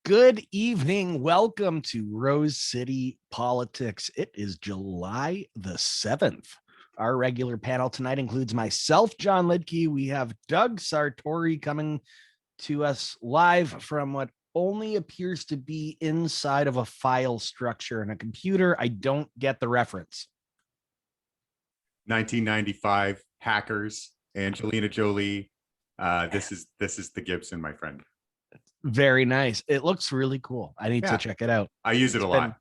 Good evening. Welcome to Rose City Politics. It is July the 7th. Our regular panel tonight includes myself, John Lidke. We have Doug Sartori coming to us live from what only appears to be inside of a file structure in a computer. I don't get the reference. 1995 hackers, Angelina Jolie. This is the Gibson, my friend. Very nice. It looks really cool. I need to check it out. I use it a lot.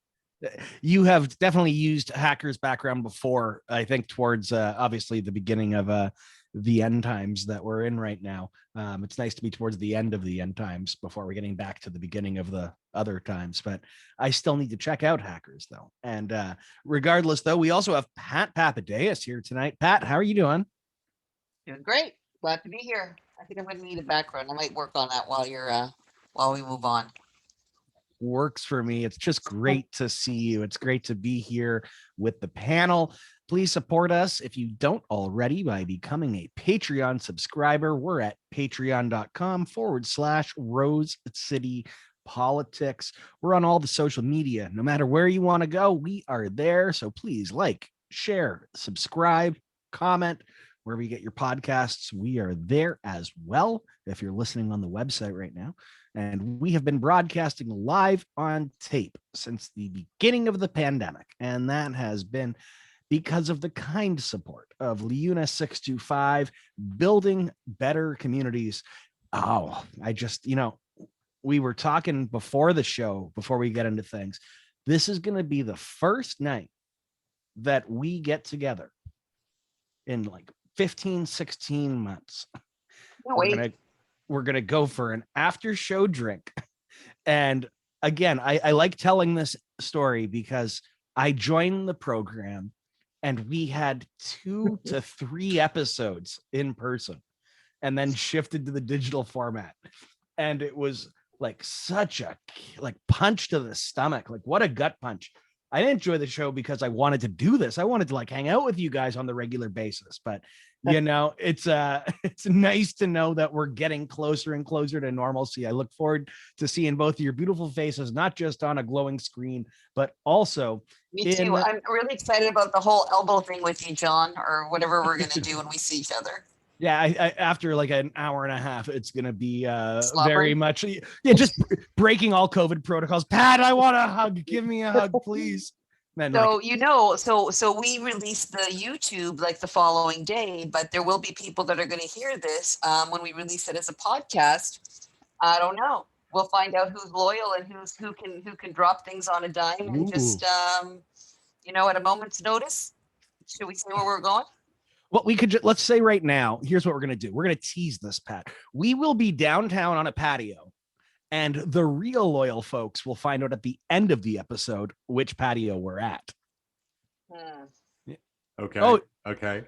You have definitely used hackers background before, I think towards obviously the beginning of the end times that we're in right now. It's nice to be towards the end of the end times before we're getting back to the beginning of the other times, but I still need to check out hackers though. And regardless though, we also have Pat Papadakis here tonight. Pat, how are you doing? Doing great. Glad to be here. I think I'm going to need a background. I might work on that while we move on. Works for me. It's just great to see you. It's great to be here with the panel. Please support us if you don't already by becoming a Patreon subscriber. We're at patreon.com/Rose City Politics. We're on all the social media. No matter where you want to go, we are there. So please like, share, subscribe, comment. Wherever you get your podcasts, we are there as well. If you're listening on the website right now. And we have been broadcasting live on tape since the beginning of the pandemic. And that has been because of the kind support of LiUNA 625, building better communities. Oh, we were talking before the show, before we get into things. This is going to be the first night that we get together in like 15, 16 months. We're going to go for an after show drink. And again, I like telling this story because I joined the program and we had 2 to 3 episodes in person and then shifted to the digital format. And it was like such a punch to the stomach. Like what a gut punch. I didn't enjoy the show because I wanted to do this. I wanted to hang out with you guys on the regular basis, but it's nice to know that we're getting closer and closer to normalcy. I look forward to seeing both of your beautiful faces, not just on a glowing screen, but also me too. I'm really excited about the whole elbow thing with you, John, or whatever we're going to do when we see each other. Yeah, I after an hour and a half, it's going to be very much, just breaking all COVID protocols. Pat, I want a hug. Give me a hug, please. Man, so so we released the YouTube the following day, but there will be people that are going to hear this when we release it as a podcast. I don't know. We'll find out who's loyal and who can drop things on a dime and just at a moment's notice. Should we say where we're going? Well, let's say right now, here's what we're going to do. We're going to tease this, Pat. We will be downtown on a patio, and the real loyal folks will find out at the end of the episode which patio we're at. Okay. Oh, okay.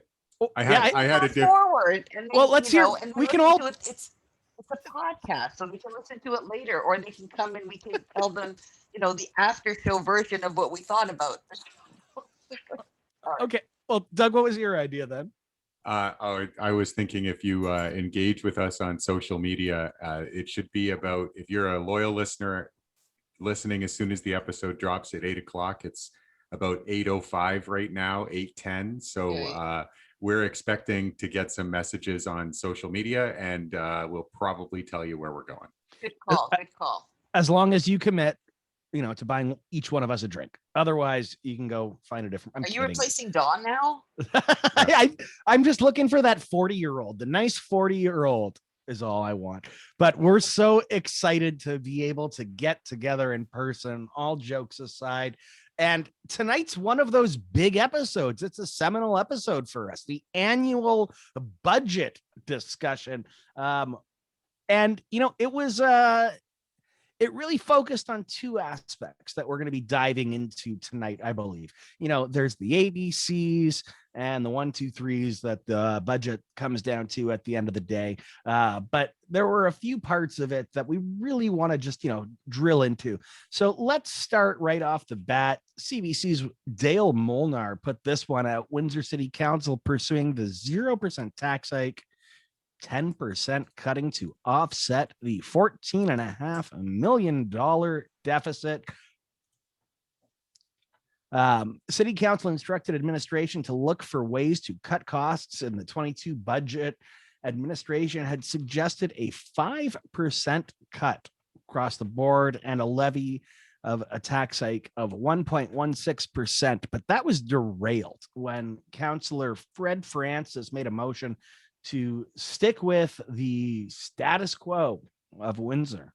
I had a different forward. And then, well, let's hear. We can all. It's a podcast, so we can listen to it later, or they can come and we can tell them, the after show version of what we thought about. Okay. Well, Doug, what was your idea then? I was thinking if you engage with us on social media, it should be about, if you're a loyal listener listening as soon as the episode drops at 8:00, it's about 8:05 right now, 8:10. So we're expecting to get some messages on social media, and we'll probably tell you where we're going. Good call. Good call. As long as you commit, to buying each one of us a drink. Otherwise, you can go find a different. Are you replacing Dawn now? I'm just looking for that 40-year-old. The nice 40-year-old is all I want. But we're so excited to be able to get together in person, all jokes aside. And tonight's one of those big episodes. It's a seminal episode for us, the annual budget discussion. It really focused on 2 aspects that we're going to be diving into tonight, I believe. There's the ABCs and the 1, 2, 3s that the budget comes down to at the end of the day. But there were a few parts of it that we really want to just, drill into. So let's start right off the bat. CBC's Dale Molnar put this one out. Windsor City Council pursuing the 0% tax hike 10% cutting to offset the $14.5 million deficit. City Council instructed administration to look for ways to cut costs in the 22 budget. Administration had suggested a 5% cut across the board and a levy of a tax hike of 1.16%, but that was derailed when Councillor Fred Francis made a motion to stick with the status quo of Windsor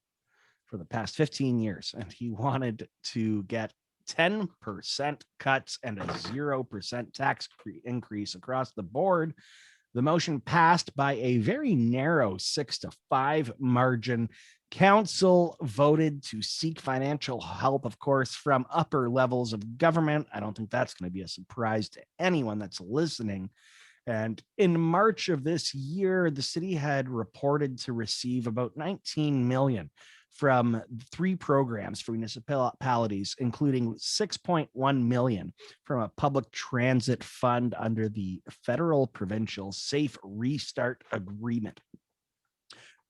for the past 15 years. And he wanted to get 10% cuts and a 0% tax increase across the board. The motion passed by a very narrow 6-5 margin. Council voted to seek financial help, of course, from upper levels of government. I don't think that's going to be a surprise to anyone that's listening. And in March of this year, the city had reported to receive about 19 million from 3 programs for municipalities, including 6.1 million from a public transit fund under the Federal Provincial Safe Restart Agreement.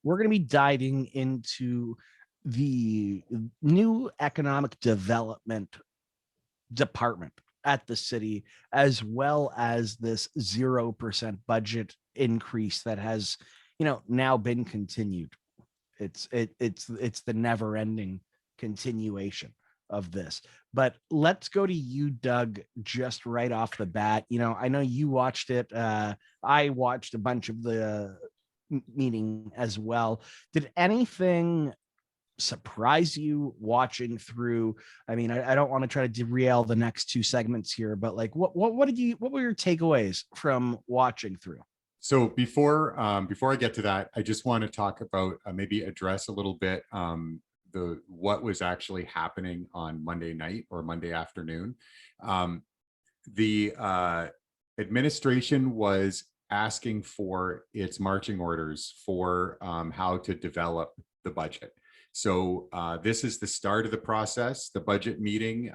We're going to be diving into the new economic development department at the city, as well as this 0% budget increase that has, now been continued. It's the never-ending continuation of this. But let's go to you, Doug, just right off the bat. I know you watched it. I watched a bunch of the meeting as well. Did anything surprise you watching through? I mean, I don't want to try to derail the next 2 segments here, but like, what were your takeaways from watching through? So before I get to that, I just want to talk about maybe address a little bit what was actually happening on Monday night or Monday afternoon. The administration was asking for its marching orders for how to develop the budget. So this is the start of the process. The budget meeting,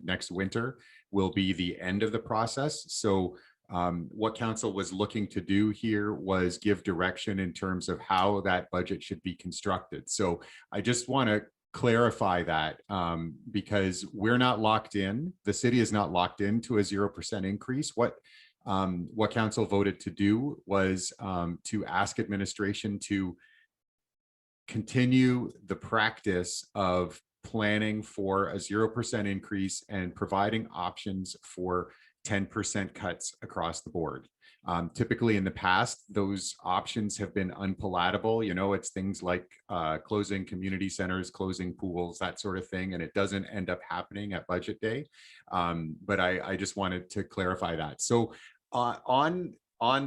next winter will be the end of the process. So what council was looking to do here was give direction in terms of how that budget should be constructed. So I just want to clarify that because we're not locked in. The city is not locked into a 0% increase. What council voted to do was to ask administration to continue the practice of planning for a 0% increase and providing options for 10% cuts across the board. Typically in the past, those options have been unpalatable. It's things like closing community centers, closing pools, that sort of thing, and it doesn't end up happening at budget day. But I just wanted to clarify that. So on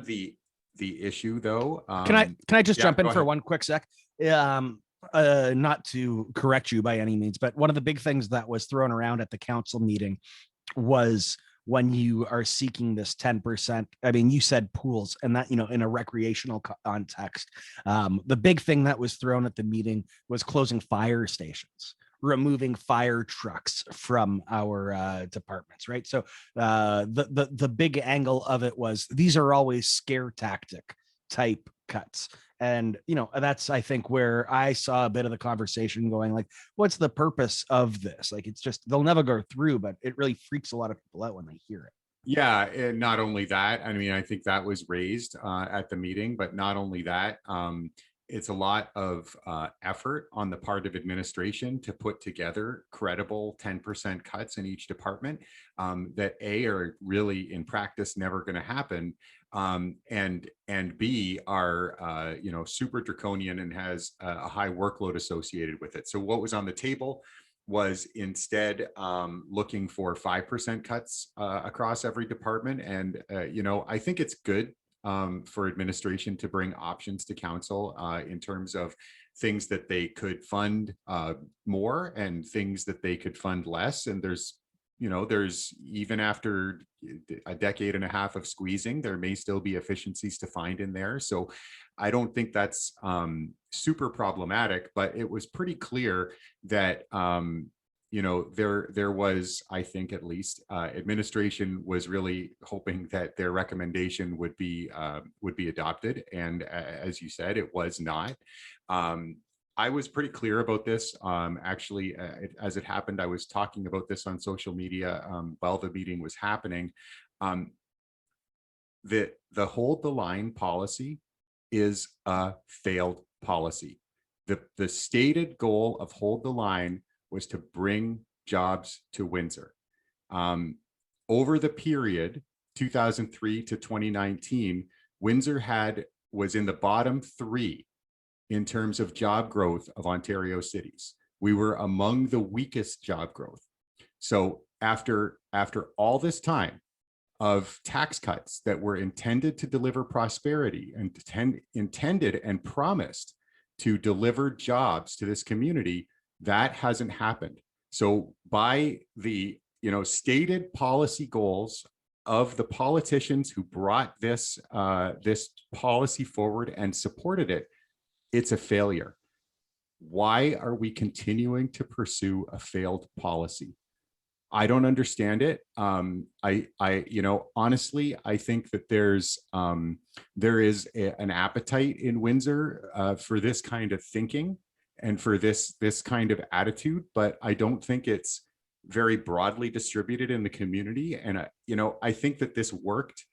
the issue though, can I just jump in for ahead. one quick sec? Not to correct you by any means, but one of the big things that was thrown around at the council meeting was when you are seeking this 10%. I mean, you said pools, and that, in a recreational context. The big thing that was thrown at the meeting was closing fire stations, removing fire trucks from our departments, right? So the big angle of it was these are always scare tactic type cuts. And, that's, I think, where I saw a bit of the conversation going like, what's the purpose of this? Like, it's just, they'll never go through, but it really freaks a lot of people out when they hear it. Yeah, and not only that, I mean, I think that was raised at the meeting, but not only that, it's a lot of effort on the part of administration to put together credible 10% cuts in each department that are really in practice never going to happen, and B are super draconian and has a high workload associated with it. So what was on the table was instead looking for 5% cuts across every department. And, I think it's good for administration to bring options to council in terms of things that they could fund more and things that they could fund less. And there's even after a decade and a half of squeezing, there may still be efficiencies to find in there. So I don't think that's super problematic, but it was pretty clear that there was, I think at least, administration was really hoping that their recommendation would be adopted, and as you said, it was not. I was pretty clear about this. Actually, as it happened, I was talking about this on social media while the meeting was happening. The hold the line policy is a failed policy. The stated goal of hold the line was to bring jobs to Windsor. Over the period 2003 to 2019, Windsor was in the bottom 3 in terms of job growth of Ontario cities. We were among the weakest job growth. So after all this time of tax cuts that were intended to deliver prosperity and intended and promised to deliver jobs to this community, that hasn't happened. So by the stated policy goals of the politicians who brought this policy forward and supported it, it's a failure. Why are we continuing to pursue a failed policy? I don't understand it. Honestly, I think that there is an appetite in Windsor for this kind of thinking and for this kind of attitude, but I don't think it's very broadly distributed in the community. And I think that this worked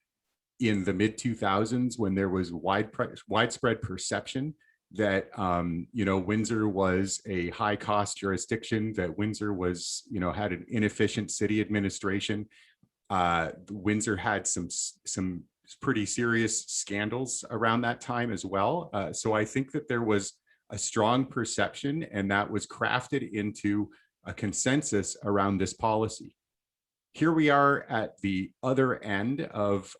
in the mid 2000s when there was widespread perception that Windsor was a high cost jurisdiction, that Windsor was had an inefficient city administration. Windsor had some pretty serious scandals around that time as well. So I think that there was a strong perception, and that was crafted into a consensus around this policy. Here we are at the other end of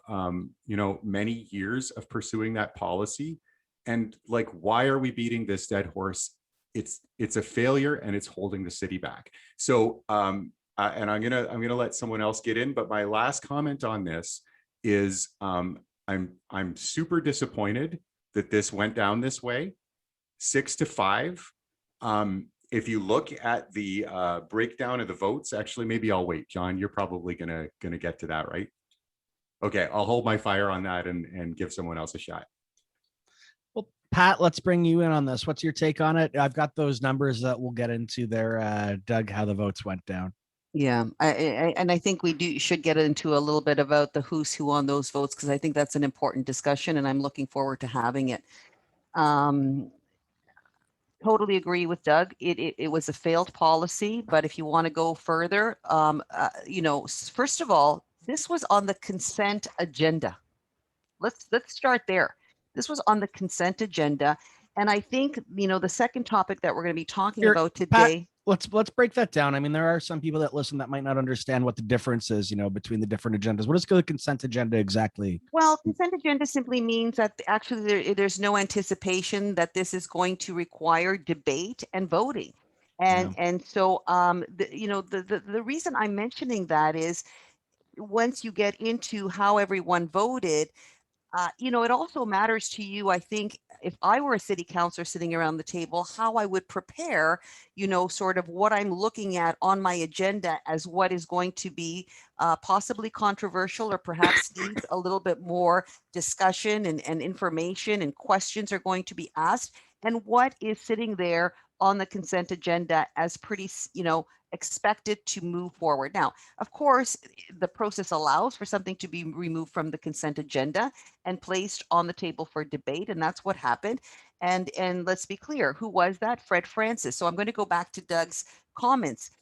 many years of pursuing that policy. And like, why are we beating this dead horse? It's a failure, and it's holding the city back. So, and I'm gonna let someone else get in. But my last comment on this is, I'm super disappointed that this went down this way, 6-5. If you look at the breakdown of the votes, actually, maybe I'll wait. John, you're probably gonna get to that, right? Okay, I'll hold my fire on that and give someone else a shot. Pat, let's bring you in on this. What's your take on it? I've got those numbers that we'll get into there, Doug, how the votes went down. Yeah, I think we should get into a little bit about the who's who on those votes, because I think that's an important discussion, and I'm looking forward to having it. Totally agree with Doug. It was a failed policy, but if you want to go further, first of all, this was on the consent agenda. Let's start there. This was on the consent agenda, and I think the second topic that we're going to be talking about today. Pat, let's break that down. I mean, there are some people that listen that might not understand what the difference is, between the different agendas. What is the consent agenda exactly? Well, consent agenda simply means that actually there's no anticipation that this is going to require debate and voting. And so the reason I'm mentioning that is, once you get into how everyone voted, it also matters to you, I think, if I were a city councillor sitting around the table, how I would prepare, sort of what I'm looking at on my agenda as what is going to be possibly controversial, or perhaps needs a little bit more discussion and information, and questions are going to be asked, and what is sitting there on the consent agenda as pretty, expected to move forward. Now, of course, the process allows for something to be removed from the consent agenda and placed on the table for debate, and that's what happened. And let's be clear, who was that? Fred Francis. So I'm going to go back to Doug's comments.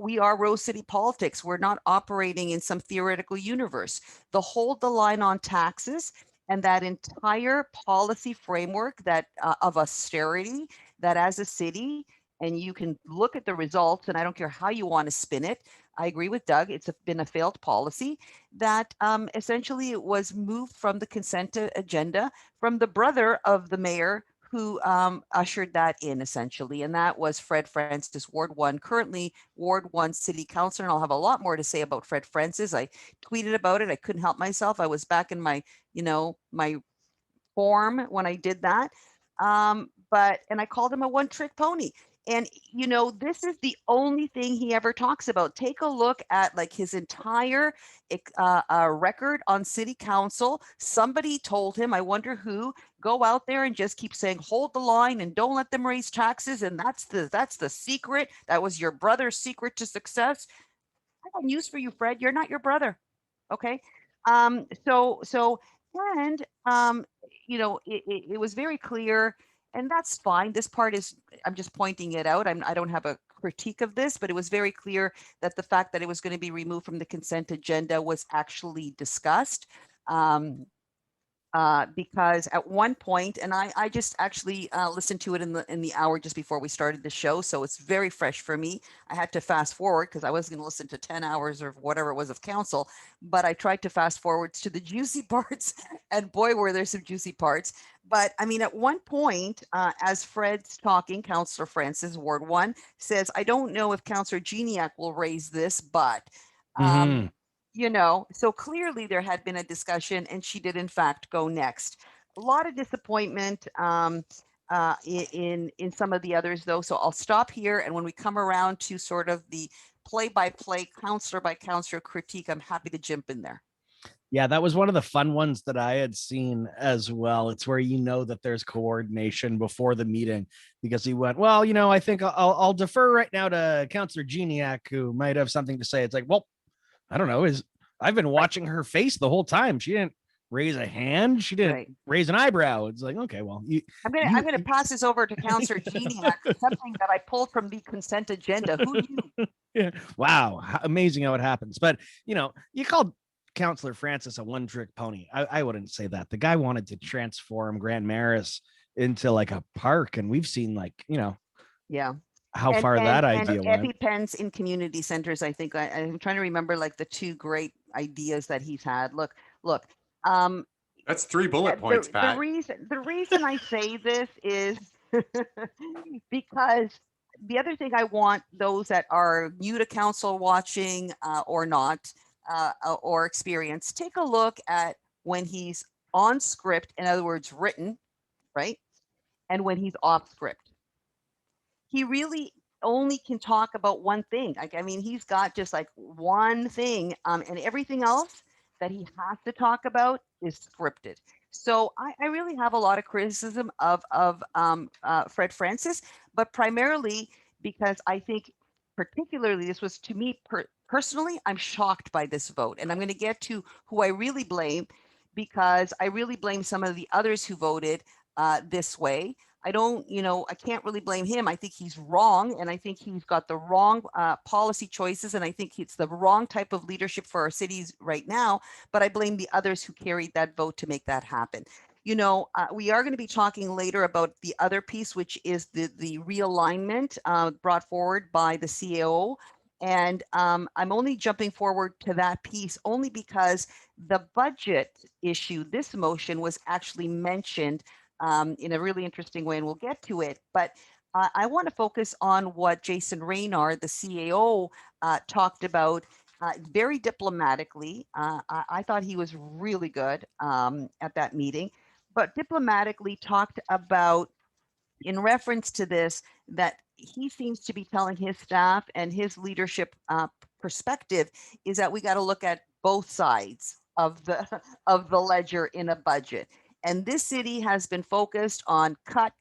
We are Rose City politics. We're not operating in some theoretical universe. The hold the line on taxes and that entire policy framework that of austerity, that as a city, and you can look at the results, and I don't care how you want to spin it. I agree with Doug. It's been a failed policy that essentially it was moved from the consent agenda from the brother of the mayor who ushered that in, essentially. And that was Fred Francis, Ward 1, currently Ward 1 City Councilor. And I'll have a lot more to say about Fred Francis. I tweeted about it. I couldn't help myself. I was back in my, my form when I did that. And I called him a one-trick pony. And you know, this is the only thing he ever talks about. Take a look at like his entire record on city council. Somebody told him, I wonder who, go out there and just keep saying, hold the line and don't let them raise taxes. And that's the secret. That was your brother's secret to success. I got news for you, Fred. You're not your brother. Okay. So and you know, it was very clear, and that's fine. This part is, I'm just pointing it out. I don't have a critique of this, but it was very clear that the fact that it was going to be removed from the consent agenda was actually discussed. Um, because at one point, and I just actually listened to it in the hour just before we started the show, so it's very fresh for me. I had to fast forward because I was going to listen to 10 hours or whatever it was of council, but I tried to fast forward to the juicy parts, and boy, were there some juicy parts. But I mean, at one point, as Fred's talking, Councillor Francis, Ward 1, says, I don't know if Councillor Geniac will raise this, but Mhm. you know, so clearly there had been a discussion, and she did in fact go next. A lot of disappointment in some of the others though. So I'll stop here, and when we come around to sort of the play-by-play, counselor by counselor critique, I'm happy to jump in there. Yeah, that was one of the fun ones that I had seen as well. It's where you know that there's coordination before the meeting because he went, well, you know, I think I'll defer right now to Councillor Geniac, who might have something to say. It's like, well, I don't know. I've been Right, watching her face the whole time. She didn't raise a hand. She didn't right. raise an eyebrow. It's like, okay, well, I'm you, gonna pass this over to Councillor Geniac, something that I pulled from the consent agenda. Who knew? yeah. Wow, amazing how it happens. But you know, you called Counselor Francis a one-trick pony. I wouldn't say that. The guy wanted to transform Grand Maris into like a park, and we've seen like, you know, Yeah. how And far and that and idea went. EpiPens in community centers. I think I'm trying to remember like the two great ideas that he's had. Look. Um, That's 3 bullet points, Pat. the reason I say this is because the other thing I want those that are new to council watching or not or experience, take a look at when he's on script, in other words, written, right? And when he's off script. He really only can talk about one thing. Like, I mean, he's got just like one thing, and everything else that he has to talk about is scripted. So I really have a lot of criticism of Fred Francis, but primarily because I think, particularly, this was to me personally, I'm shocked by this vote, and I'm going to get to who I really blame, because I really blame some of the others who voted this way. I don't, you know, I can't really blame him. I think he's wrong, and I think he's got the wrong policy choices, and I think it's the wrong type of leadership for our cities right now. But I blame the others who carried that vote to make that happen. You know, we are going to be talking later about the other piece, which is the realignment brought forward by the CAO. And I'm only jumping forward to that piece only because the budget issue, this motion was actually mentioned in a really interesting way, and we'll get to it. But I want to focus on what Jason Raynard, the CAO, talked about very diplomatically. I thought he was really good at that meeting, but diplomatically talked about, in reference to this, that he seems to be telling his staff and his leadership perspective is that we got to look at both sides of the of the ledger in a budget. And this city has been focused on cut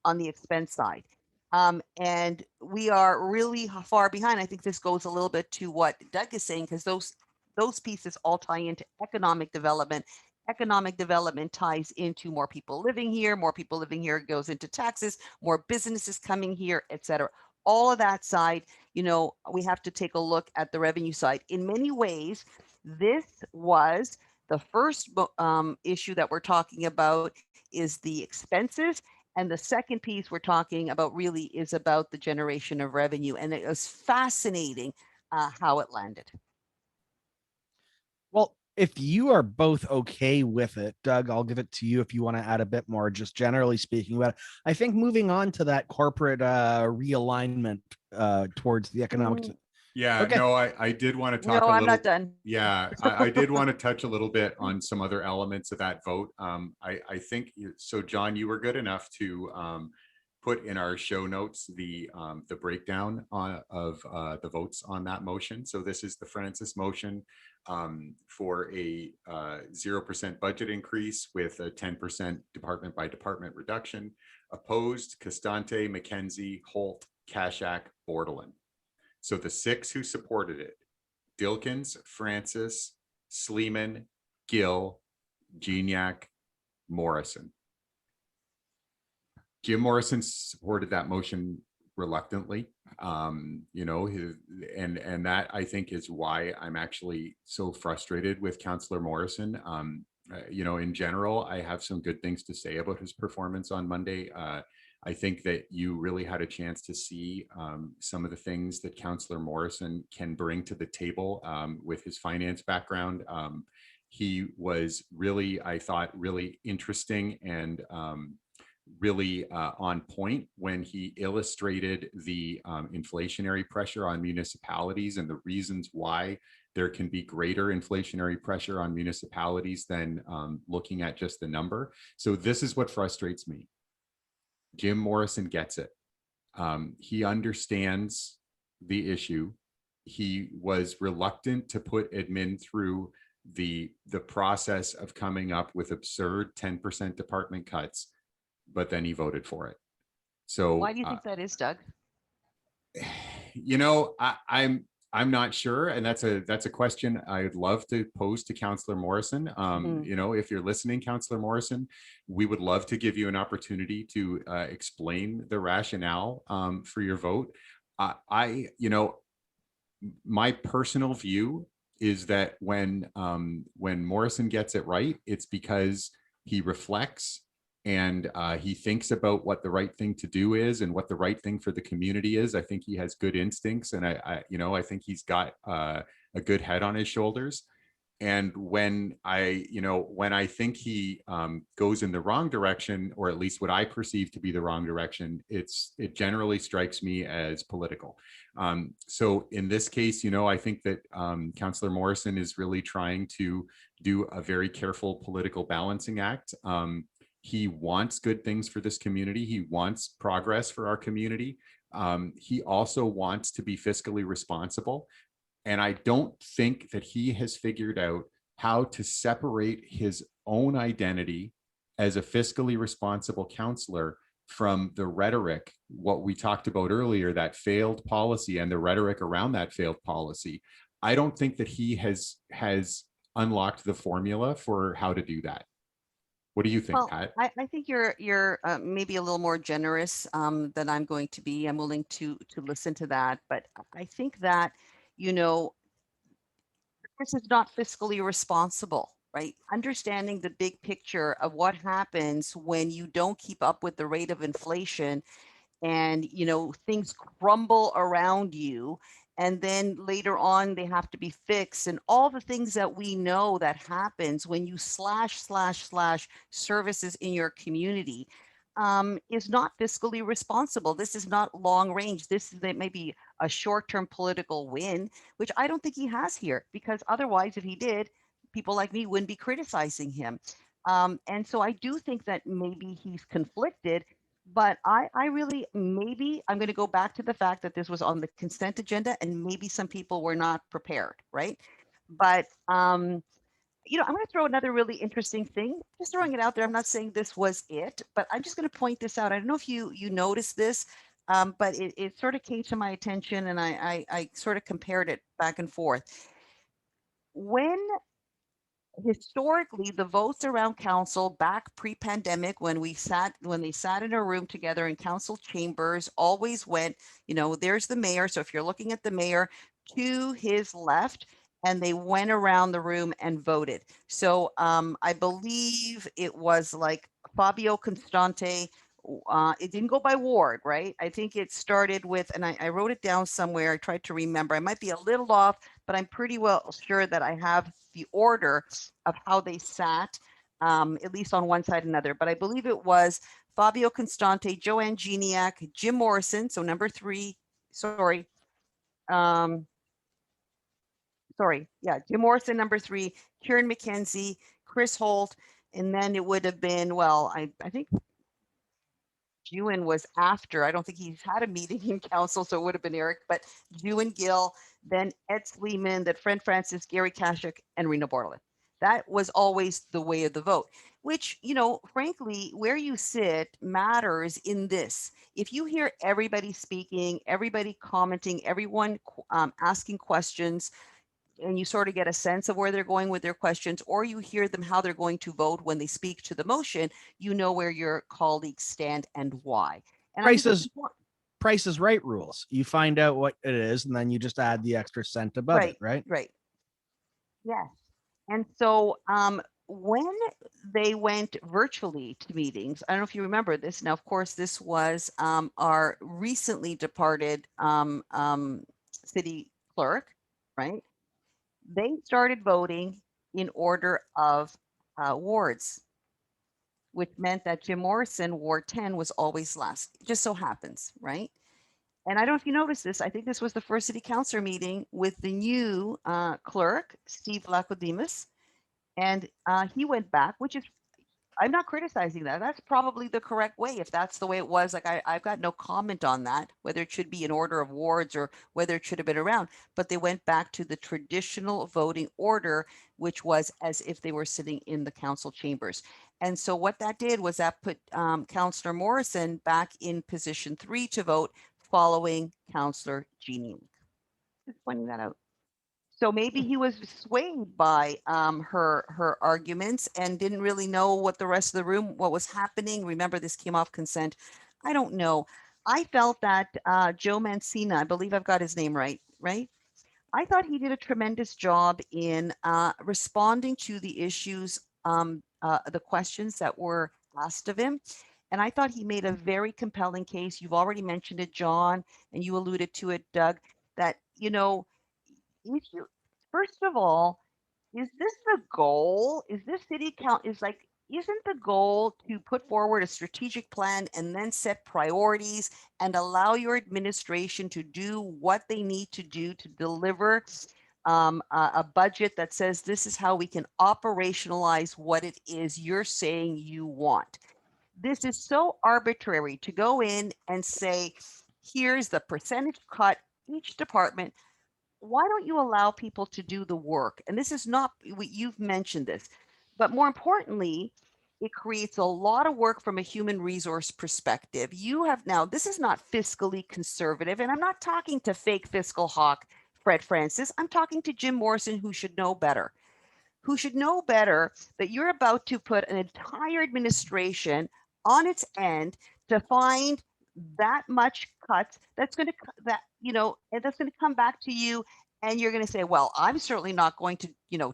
on the expense side. And we are really far behind. I think this goes a little bit to what Doug is saying, because those pieces all tie into economic development. Economic development ties into more people living here. More people living here goes into taxes, more businesses coming here, etc. All of that side, you know, we have to take a look at the revenue side. In many ways, this was the first issue that we're talking about is the expenses. And the second piece we're talking about really is about the generation of revenue. And it was fascinating how it landed. Well, if you are both okay with it, Doug, I'll give it to you if you want to add a bit more, just generally speaking. But I think moving on to that corporate realignment towards the economic. Mm, Yeah, Okay. no, I did want to talk no, a I'm not little. done. Yeah, I did want to touch a little bit on some other elements of that vote. I think so. John, you were good enough to put in our show notes the breakdown of the votes on that motion. So this is the Francis motion for a 0% budget increase with a 10% department by department reduction. Opposed, Costante, McKenzie, Holt, Kashak, Bordelon. So the 6 who supported it: Dilkins, Francis, Sleeman, Gill, Gignac, Morrison. Jim Morrison supported that motion reluctantly. You know, and that I think is why I'm actually so frustrated with Councillor Morrison. You know, in general, I have some good things to say about his performance on Monday. I think that you really had a chance to see some of the things that Councillor Morrison can bring to the table with his finance background. He was really, I thought, really interesting and really on point when he illustrated the inflationary pressure on municipalities and the reasons why there can be greater inflationary pressure on municipalities than looking at just the number. So this is what frustrates me. Jim Morrison gets it. He understands the issue. He was reluctant to put admin through the process of coming up with absurd 10% department cuts, but then he voted for it. So Why do you think that is, Doug? You know, I'm not sure, and that's a question I'd love to pose to Councillor Morrison. You know, if you're listening, Councillor Morrison, we would love to give you an opportunity to explain the rationale for your vote. You know, my personal view is that when Morrison gets it right, it's because he reflects and he thinks about what the right thing to do is and what the right thing for the community is. I think he has good instincts, and you know, I think he's got a good head on his shoulders. And when I think he goes in the wrong direction, or at least what I perceive to be the wrong direction, it generally strikes me as political. So in this case, you know, I think that Councillor Morrison is really trying to do a very careful political balancing act. He wants good things for this community. He wants progress for our community. He also wants to be fiscally responsible. And I don't think that he has figured out how to separate his own identity as a fiscally responsible councillor from the rhetoric, what we talked about earlier, that failed policy and the rhetoric around that failed policy. I don't think that he has unlocked the formula for how to do that. What do you think, Well, Pat? I think you're maybe a little more generous than I'm going to be. I'm willing to listen to that, but I think that, you know, this is not fiscally responsible, right? Understanding the big picture of what happens when you don't keep up with the rate of inflation and, you know, things crumble around you, and then later on they have to be fixed, and all the things that we know that happens when you slash services in your community is not fiscally responsible. This is not long range. This is maybe a short-term political win, which I don't think he has here, because otherwise, if he did, people like me wouldn't be criticizing him. And so I do think that maybe he's conflicted, but I really, maybe I'm going to go back to the fact that this was on the consent agenda and maybe some people were not prepared, right? But, you know, I'm going to throw another really interesting thing, just throwing it out there. I'm not saying this was it, but I'm just going to point this out. I don't know if you noticed this, but it sort of came to my attention, and I sort of compared it back and forth. When historically the votes around council back pre-pandemic, when they sat in a room together in council chambers, always went, you know, there's the mayor. So if you're looking at the mayor, to his left, and they went around the room and voted. So I believe it was like Fabio Constante. It didn't go by ward, right? I think it started with, and I wrote it down somewhere. I tried to remember. I might be a little off, but I'm pretty well sure that I have the order of how they sat, at least on one side or another. But I believe it was Fabio Constante, Joanne Gignac, Jim Morrison, so number 3, sorry. Jim Morrison, number 3, Kieran McKenzie, Chris Holt, and then it would have been, well, I think Ewan was after. I don't think he's had a meeting in council, so it would have been Eric, but Ewan Gill, then Ed Sleeman, then Fred Francis, Gary Kashuk, and Rena Borland. That was always the way of the vote, which, you know, frankly, where you sit matters in this. If you hear everybody speaking, everybody commenting, everyone asking questions, and you sort of get a sense of where they're going with their questions, or you hear them how they're going to vote when they speak to the motion, you know where your colleagues stand and why. And I think that's Prices important. Price is Right rules. You find out what it is, and then you just add the extra cent above it, right? Right. Yes. And so when they went virtually to meetings, I don't know if you remember this. Now, of course, this was our recently departed city clerk, right? They started voting in order of wards, which meant that Jim Morrison, Ward 10, was always last. It just so happens, right? And I don't know if you noticed this. I think this was the first city council meeting with the new clerk, Steve Lacodemus. And he went back, which is, I'm not criticizing that. That's probably the correct way. If that's the way it was, like I've got no comment on that, whether it should be in order of wards or whether it should have been around. But they went back to the traditional voting order, which was as if they were sitting in the council chambers. And so what that did was that put Councillor Morrison back in position 3 to vote, following Councillor Jeannie. Just pointing that out. So maybe he was swayed by her arguments and didn't really know what the rest of the room, what was happening. Remember, this came off consent. I don't know. I felt that Joe Mancina, I believe I've got his name right, right? I thought he did a tremendous job in responding to the issues, the questions that were asked of him. And I thought he made a very compelling case. You've already mentioned it, John, and you alluded to it, Doug, that, you know, if you, first of all, is this the goal? Is this city count is like, isn't the goal to put forward a strategic plan and then set priorities and allow your administration to do what they need to do to deliver a budget that says this is how we can operationalize what it is you're saying you want? This is so arbitrary to go in and say, here's the percentage cut each department. Why don't you allow people to do the work? And this is not, you've mentioned this, but more importantly, it creates a lot of work from a human resource perspective. You have now, this is not fiscally conservative, and I'm not talking to fake fiscal hawk Fred Francis. I'm talking to Jim Morrison, who should know better, that you're about to put an entire administration on its end to find that much cuts that's going to that you know and that's going to come back to you, and you're going to say, well, I'm certainly not going to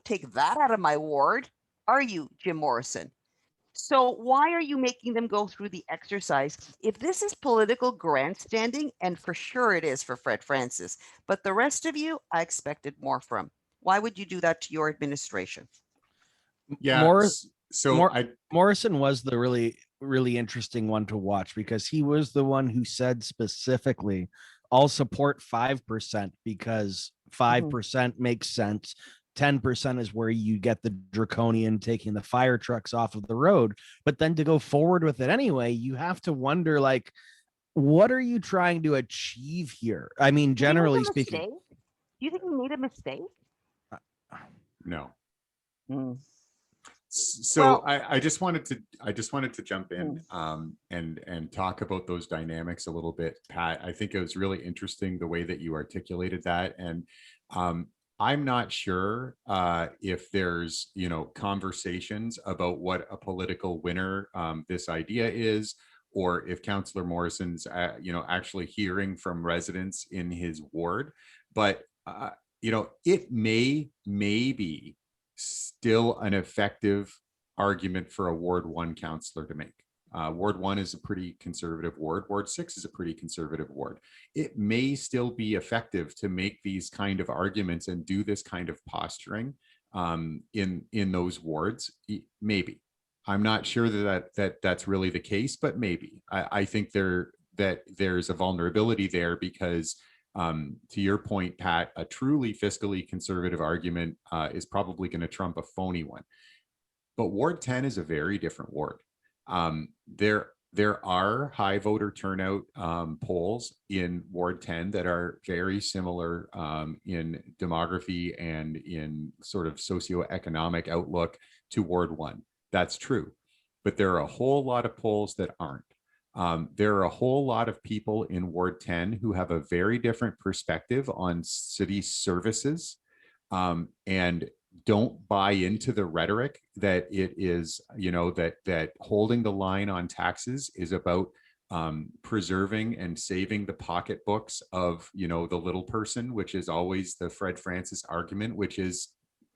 take that out of my ward, are you, Jim Morrison? So why are you making them go through the exercise? If this is political grandstanding, and for sure it is for Fred Francis, but the rest of you, I expected more from. Why would you do that to your administration? Yeah. Morris, So Morrison was the really interesting one to watch, because he was the one who said specifically, I'll support 5% because 5% makes sense. 10% is where you get the draconian taking the fire trucks off of the road. But then to go forward with it anyway, you have to wonder, like, what are you trying to achieve here? I mean, generally speaking. Do you think he made a mistake? no. Mm. So Well, I just wanted to jump in and talk about those dynamics a little bit, Pat. I think it was really interesting the way that you articulated that, and I'm not sure if there's conversations about what a political winner this idea is, or if Councillor Morrison's actually hearing from residents in his ward, but it may be still an effective argument for a Ward 1 councillor to make. Ward 1 is a pretty conservative ward. Ward 6 is a pretty conservative ward. It may still be effective to make these kind of arguments and do this kind of posturing in those wards. Maybe. I'm not sure that's really the case, but maybe. I think there's a vulnerability there because to your point, Pat, a truly fiscally conservative argument is probably going to trump a phony one. But Ward 10 is a very different ward. There There are high voter turnout polls in Ward 10 that are very similar in demography and in sort of socioeconomic outlook to Ward 1. That's true. But there are a whole lot of polls that aren't. There are a whole lot of people in Ward 10 who have a very different perspective on city services and don't buy into the rhetoric that it is, that holding the line on taxes is about preserving and saving the pocketbooks of, the little person, which is always the Fred Francis argument, which is,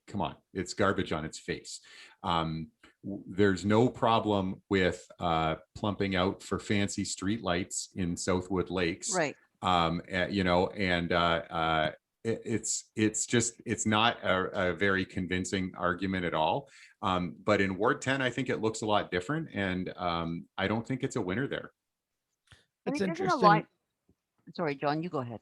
come on, it's garbage on its face. There's no problem with plumping out for fancy streetlights in Southwood Lakes, Right. It's not a very convincing argument at all. But in Ward 10, I think it looks a lot different, and I don't think it's a winner there. It's Isn't a interesting. lot. Sorry, John, you go ahead.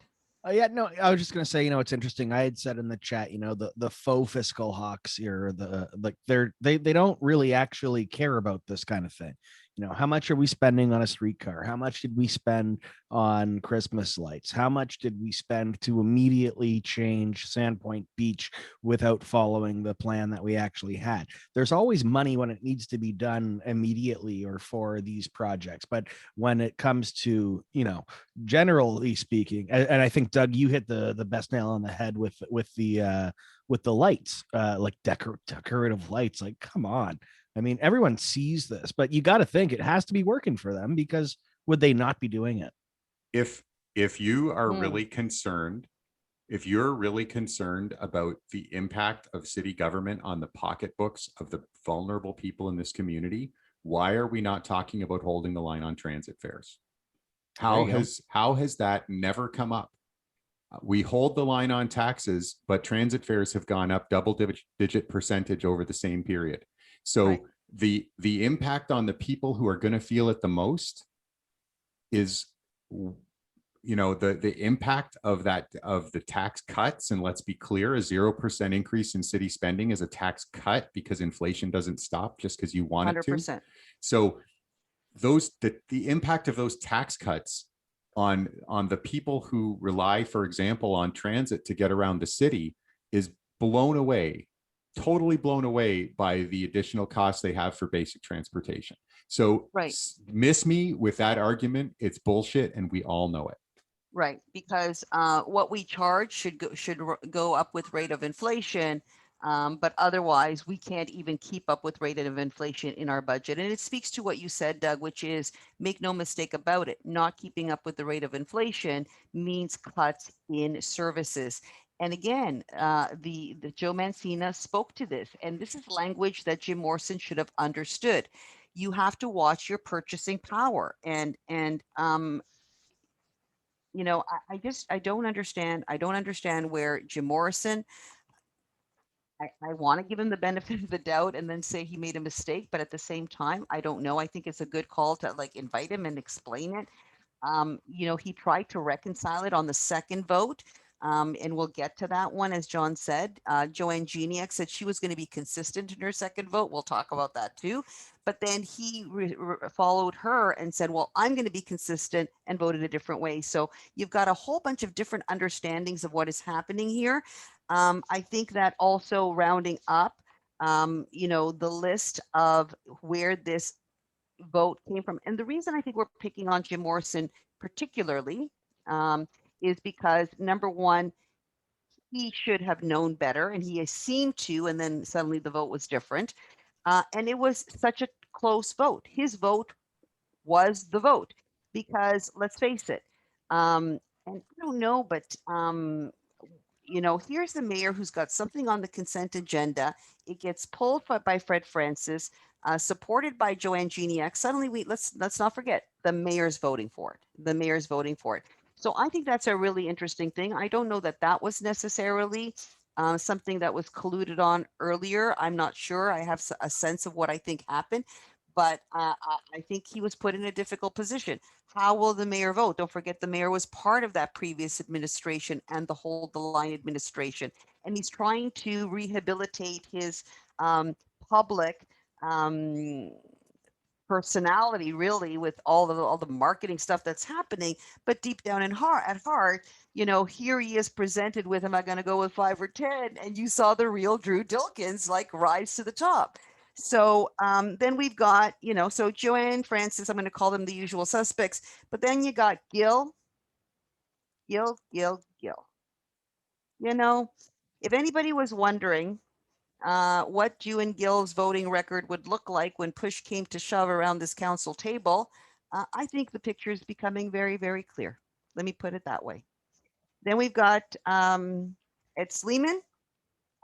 Yeah, no, I was just gonna say, it's interesting. I had said in the chat, the faux fiscal hawks here, they don't really actually care about this kind of thing. How much are we spending on a streetcar? How much did we spend on Christmas lights? How much did we spend to immediately change Sandpoint Beach without following the plan that we actually had? There's always money when it needs to be done immediately or for these projects, but when it comes to, generally speaking, and I think, Doug, you hit the best nail on the head with the lights, like decorative lights. Like, come on. I mean, everyone sees this, but you got to think it has to be working for them, because would they not be doing it? If you are really concerned, if you're really concerned about the impact of city government on the pocketbooks of the vulnerable people in this community, why are we not talking about holding the line on transit fares? How has that never come up? We hold the line on taxes, but transit fares have gone up double-digit percentage over the same period. So Right. the impact on the people who are going to feel it the most is, the impact of the tax cuts. And let's be clear, a 0% increase in city spending is a tax cut, because inflation doesn't stop just because you want it to. 100%. So the impact of those tax cuts on the people who rely, for example, on transit to get around the city is totally blown away by the additional costs they have for basic transportation. So Right. Miss me with that argument. It's bullshit, and we all know it. Right, because what we charge should go up with rate of inflation, but otherwise we can't even keep up with rate of inflation in our budget. And it speaks to what you said, Doug, which is, make no mistake about it, not keeping up with the rate of inflation means cuts in services. And again, the Joe Mancina spoke to this, and this is language that Jim Morrison should have understood. You have to watch your purchasing power, and I don't understand. I don't understand where Jim Morrison, I want to give him the benefit of the doubt and then say he made a mistake, but at the same time, I don't know. I think it's a good call to invite him and explain it. He tried to reconcile it on the second vote. And we'll get to that one, as John said. Joanne Geniak said she was going to be consistent in her second vote. We'll talk about that too. But then he followed her and said, well, I'm going to be consistent, and voted a different way. So you've got a whole bunch of different understandings of what is happening here. I think that also rounding up, the list of where this vote came from. And the reason I think we're picking on Jim Morrison particularly is because, number one, he should have known better, and he seemed to, and then suddenly the vote was different. And it was such a close vote. His vote was the vote, because let's face it, and I don't know, but here's the mayor who's got something on the consent agenda. It gets pulled by Fred Francis, supported by Joanne Geniak. Suddenly, let's not forget, the mayor's voting for it. The mayor's voting for it. So I think that's a really interesting thing. I don't know that was necessarily something that was colluded on earlier. I'm not sure. I have a sense of what I think happened, but I think he was put in a difficult position. How will the mayor vote? Don't forget, the mayor was part of that previous administration and the Hold the Line administration. And he's trying to rehabilitate his public personality really with all the marketing stuff that's happening, but deep down in heart, here he is presented with, am I going to go with 5 or 10? And you saw the real Drew Dilkins like rise to the top. So then we've got, so Joanne, Francis, I'm going to call them the usual suspects, but then you got Gil. If anybody was wondering what you and Gil's voting record would look like when push came to shove around this council table, I think the picture is becoming very, very clear. Let me put it that way. Then we've got Ed Sleeman.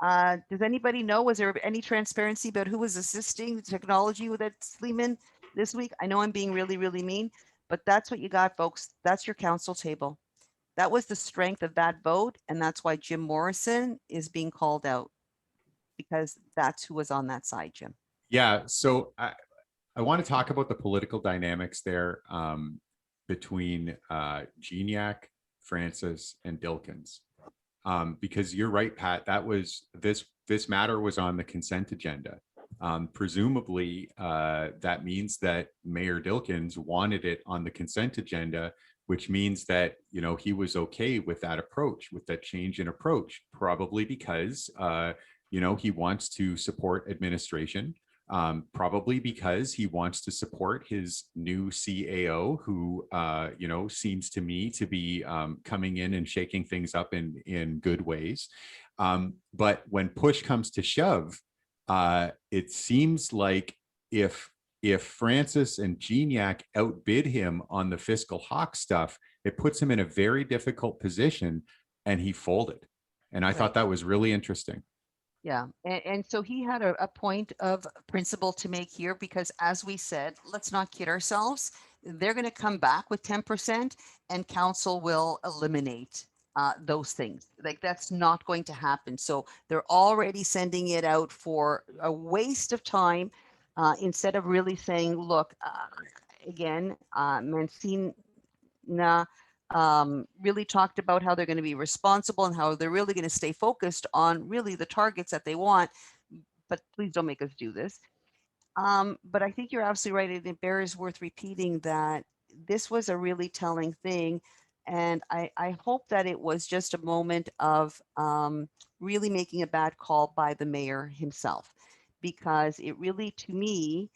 Does anybody know, was there any transparency about who was assisting the technology with Ed Sleeman this week? I know I'm being really, really mean, but that's what you got, folks. That's your council table. That was the strength of that vote, and that's why Jim Morrison is being called out, because that's who was on that side, Jim. Yeah. So I want to talk about the political dynamics there between Gignac, Francis, and Dilkins. Because you're right, Pat, that was this matter was on the consent agenda. Presumably, that means that Mayor Dilkins wanted it on the consent agenda, which means that, he was okay with that approach, with that change in approach, probably because, he wants to support administration. Probably because he wants to support his new CAO, who seems to me to be coming in and shaking things up in good ways. But when push comes to shove, it seems like if Francis and Gignac outbid him on the fiscal hawk stuff, it puts him in a very difficult position, and he folded. And I thought that was really interesting. Yeah. And so he had a point of principle to make here, because as we said, let's not kid ourselves. They're going to come back with 10% and council will eliminate those things. Like, that's not going to happen. So they're already sending it out for a waste of time instead of really saying, look, again, Mancina really talked about how they're going to be responsible and how they're really going to stay focused on really the targets that they want. But please don't make us do this. But I think you're absolutely right. It bears worth repeating that this was a really telling thing. And I hope that it was just a moment of really making a bad call by the mayor himself, because it really, to me,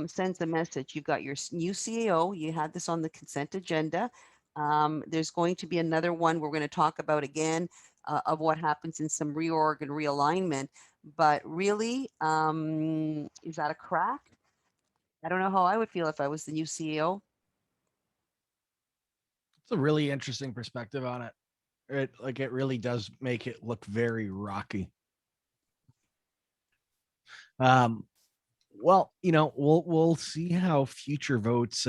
sends a message. You've got your new CAO. You had this on the consent agenda. There's going to be another one we're going to talk about again of what happens in some reorg and realignment. But really, is that a crack? I don't know how I would feel if I was the new CEO. It's a really interesting perspective on it. It really does make it look very rocky. Well, we'll see how future votes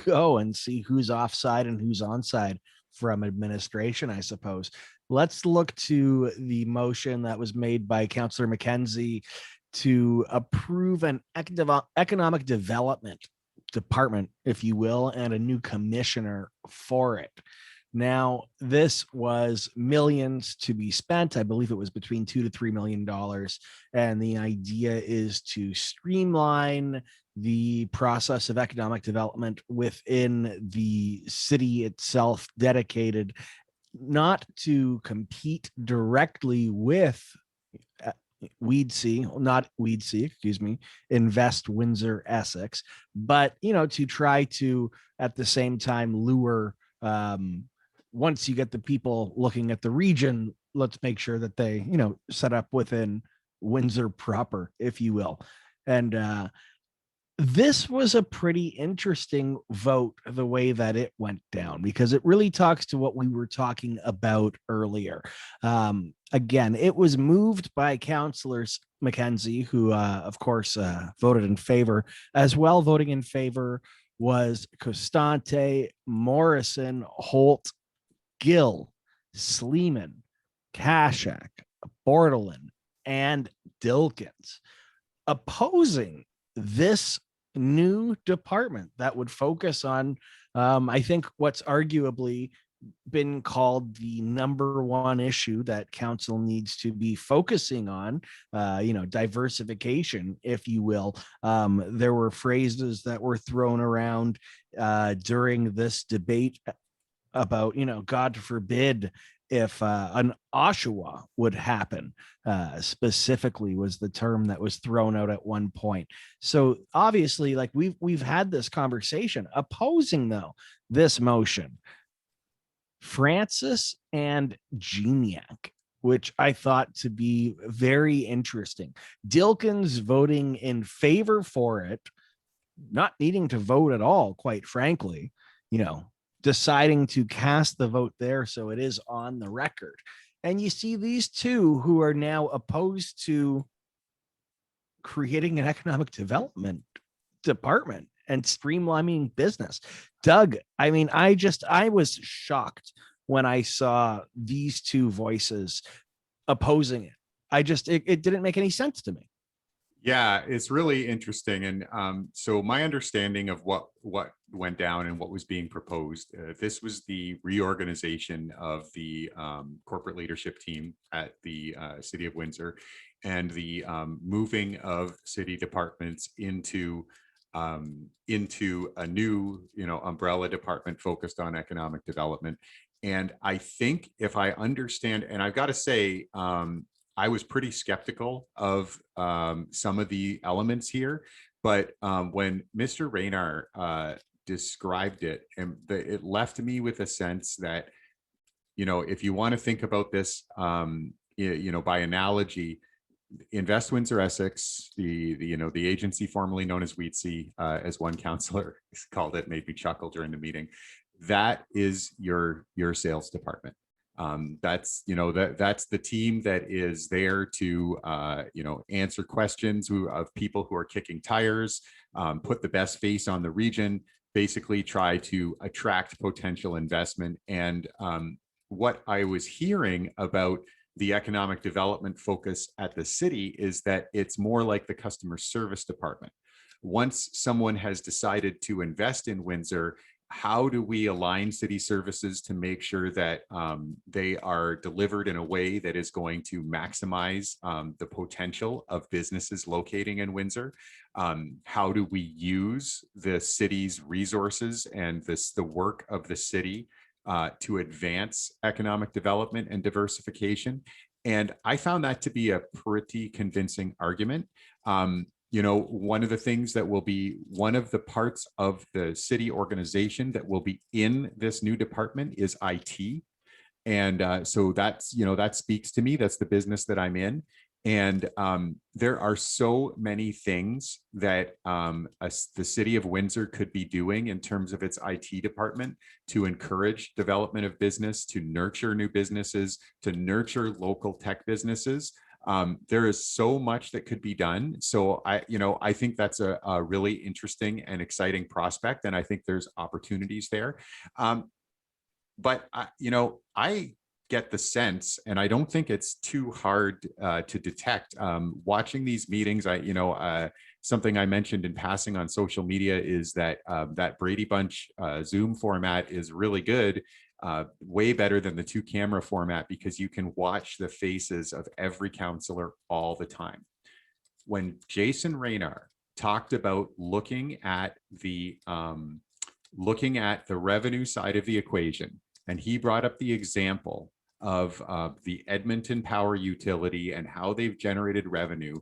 go and see who's offside and who's onside from administration, I suppose. Let's look to the motion that was made by Councillor McKenzie to approve an economic development department, if you will, and a new commissioner for it. Now, this was millions to be spent. I believe it was between $2 to $3 million. And the idea is to streamline the process of economic development within the city itself, dedicated not to compete directly with Invest Windsor Essex, but to try to at the same time lure once you get the people looking at the region, let's make sure that they set up within Windsor proper, if you will. And this was a pretty interesting vote, the way that it went down, because it really talks to what we were talking about earlier. Again, it was moved by Councillors McKenzie, who, of course, voted in favor. As well, voting in favor was Costante, Morrison, Holt, Gill, Sleeman, Kashak, Bordelin, and Dilkins. Opposing this new department that would focus on, I think, what's arguably been called the number one issue that council needs to be focusing on, diversification, if you will. There were phrases that were thrown around during this debate about, God forbid if an Oshawa would happen, specifically was the term that was thrown out at one point. So obviously, like we've had this conversation opposing though this motion, Francis and Geniac, which I thought to be very interesting. Dilkins voting in favor for it, not needing to vote at all, quite frankly, deciding to cast the vote there so it is on the record. And you see these two who are now opposed to creating an economic development department and streamlining business. Doug, I mean, I was shocked when I saw these two voices opposing it. It didn't make any sense to me. Yeah, it's really interesting. And so my understanding of what went down and what was being proposed, this was the reorganization of the corporate leadership team at the City of Windsor, and the moving of city departments into a new, umbrella department focused on economic development. And I think if I understand, and I've got to say, I was pretty skeptical of some of the elements here, but when Mr. Raynar described it, and it left me with a sense that, if you want to think about this, by analogy, Invest Windsor Essex, the agency formerly known as Wheatsea, as one councillor called it, made me chuckle during the meeting. That is your sales department. That's that's the team that is there to answer questions of people who are kicking tires, put the best face on the region, basically try to attract potential investment. And what I was hearing about the economic development focus at the city is that it's more like the customer service department. Once someone has decided to invest in Windsor, how do we align city services to make sure that they are delivered in a way that is going to maximize the potential of businesses locating in Windsor? How do we use the city's resources and the work of the city to advance economic development and diversification? And I found that to be a pretty convincing argument. One of the things that will be one of the parts of the city organization that will be in this new department is IT. And so that's, that speaks to me. That's the business that I'm in. And there are so many things that the City of Windsor could be doing in terms of its IT department to encourage development of business, to nurture new businesses, to nurture local tech businesses. There is so much that could be done. So I think that's a really interesting and exciting prospect, and I think there's opportunities there. But I get the sense, and I don't think it's too hard to detect. Watching these meetings, something I mentioned in passing on social media is that that Brady Bunch Zoom format is really good. Way better than the 2-camera format, because you can watch the faces of every councillor all the time. When Jason Raynar talked about looking at the revenue side of the equation, and he brought up the example of the Edmonton Power Utility and how they've generated revenue,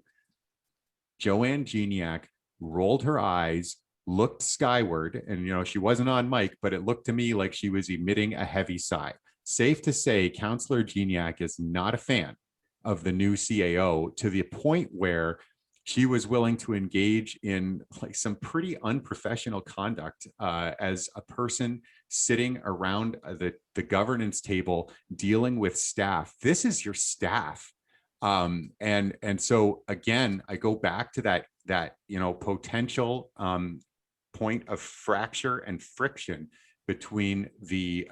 Joanne Geniac rolled her eyes, looked skyward, and she wasn't on mic, but it looked to me like she was emitting a heavy sigh. Safe to say, Councillor Geniac is not a fan of the new CAO, to the point where she was willing to engage in some pretty unprofessional conduct as a person sitting around the governance table dealing with staff. This is your staff. And so again, I go back to that potential point of fracture and friction between the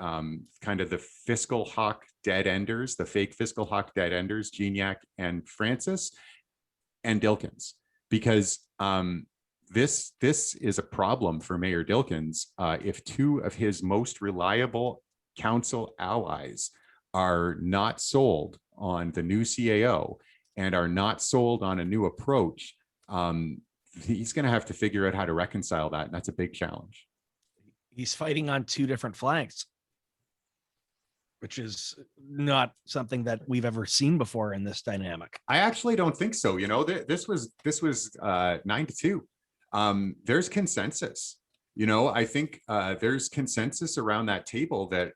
kind of the fiscal hawk dead enders, the fake fiscal hawk dead enders, Geniac and Francis, and Dilkins, because this is a problem for Mayor Dilkins if two of his most reliable council allies are not sold on the new CAO and are not sold on a new approach, he's going to have to figure out how to reconcile that. And that's a big challenge. He's fighting on two different flanks, which is not something that we've ever seen before in this dynamic. I actually don't think so. You know, this was 9-2. There's consensus. You know, I think there's consensus around that table that,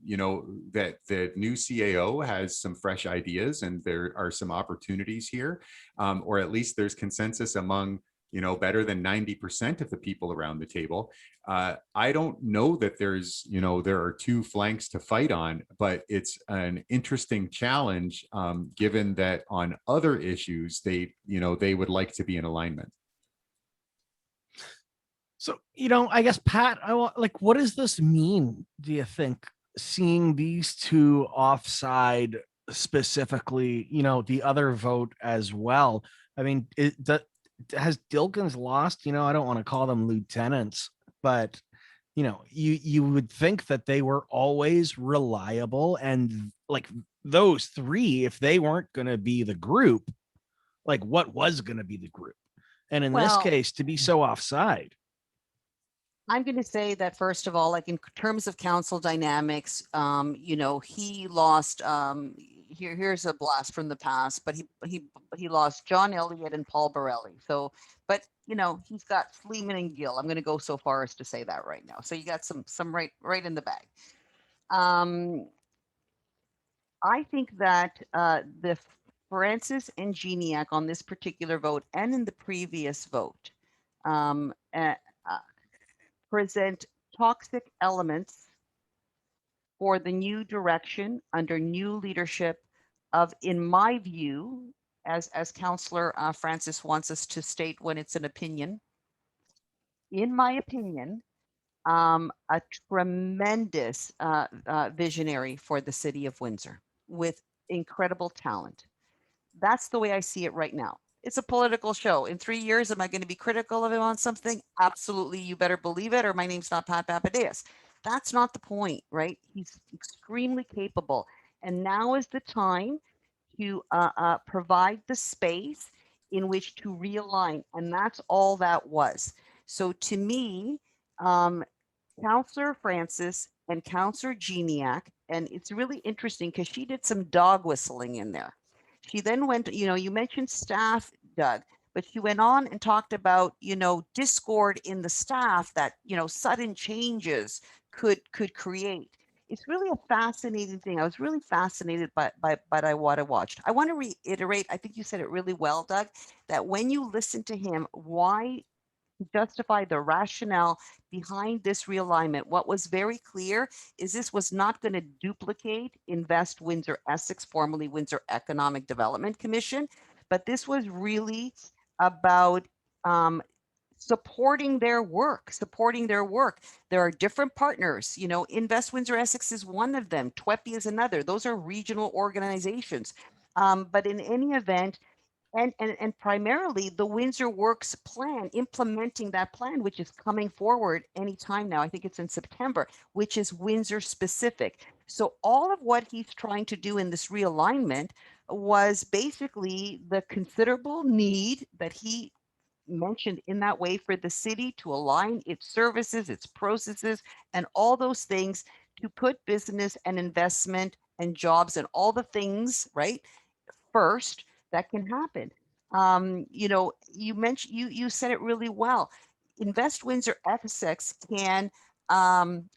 you know, that the new CAO has some fresh ideas and there are some opportunities here, or at least there's consensus among, you know, better than 90% of the people around the table. I don't know that there's, you know, there are two flanks to fight on, but it's an interesting challenge, given that on other issues, they, you know, they would like to be in alignment. So, you know, I guess, Pat, I want, like, what does this mean, do you think, seeing these two offside specifically, you know, the other vote as well? I mean, has Dilkins lost? You know, I don't want to call them lieutenants, but, you know, you would think that they were always reliable, and like those three, if they weren't going to be the group, like what was going to be the group? And in this Well, case, to be so offside. I'm going to say that first of all, like in terms of council dynamics, you know, he lost. Here's a blast from the past, but he lost John Elliott and Paul Borelli. So, but you know, he's got Sleeman and Gill. I'm going to go so far as to say that right now. So you got some right in the bag. I think that the Francis and Geniac on this particular vote and in the previous vote um, uh, uh, present toxic elements for the new direction under new leadership of, in my view, as Councillor Francis wants us to state when it's an opinion, in my opinion, a tremendous visionary for the city of Windsor with incredible talent. That's the way I see it right now. It's a political show. In 3 years, am I going to be critical of him on something? Absolutely. You better believe it, or my name's not Pat Papadeus. That's not the point, right? He's extremely capable. And now is the time to provide the space in which to realign. And that's all that was. So to me, Councillor Francis and Councillor Geniac, and it's really interesting because she did some dog whistling in there. She then went, you know, you mentioned staff, Doug, but she went on and talked about, you know, discord in the staff that, you know, sudden changes could create. It's really a fascinating thing. I was really fascinated by what I watched. I want to reiterate, I think you said it really well, Doug, that when you listen to him, why justify the rationale behind this realignment. What was very clear is this was not going to duplicate Invest Windsor Essex, formerly Windsor Economic Development Commission, but this was really about supporting their work. There are different partners, you know, Invest Windsor Essex is one of them. TWEPI is another. Those are regional organizations. But in any event, and primarily the Windsor Works plan, implementing that plan, which is coming forward anytime now. I think it's in September, which is Windsor specific. So all of what he's trying to do in this realignment was basically the considerable need that he mentioned in that way for the city to align its services, its processes, and all those things to put business and investment and jobs and all the things, right, first that can happen. You know, you mentioned, you said it really well. Invest Windsor Essex can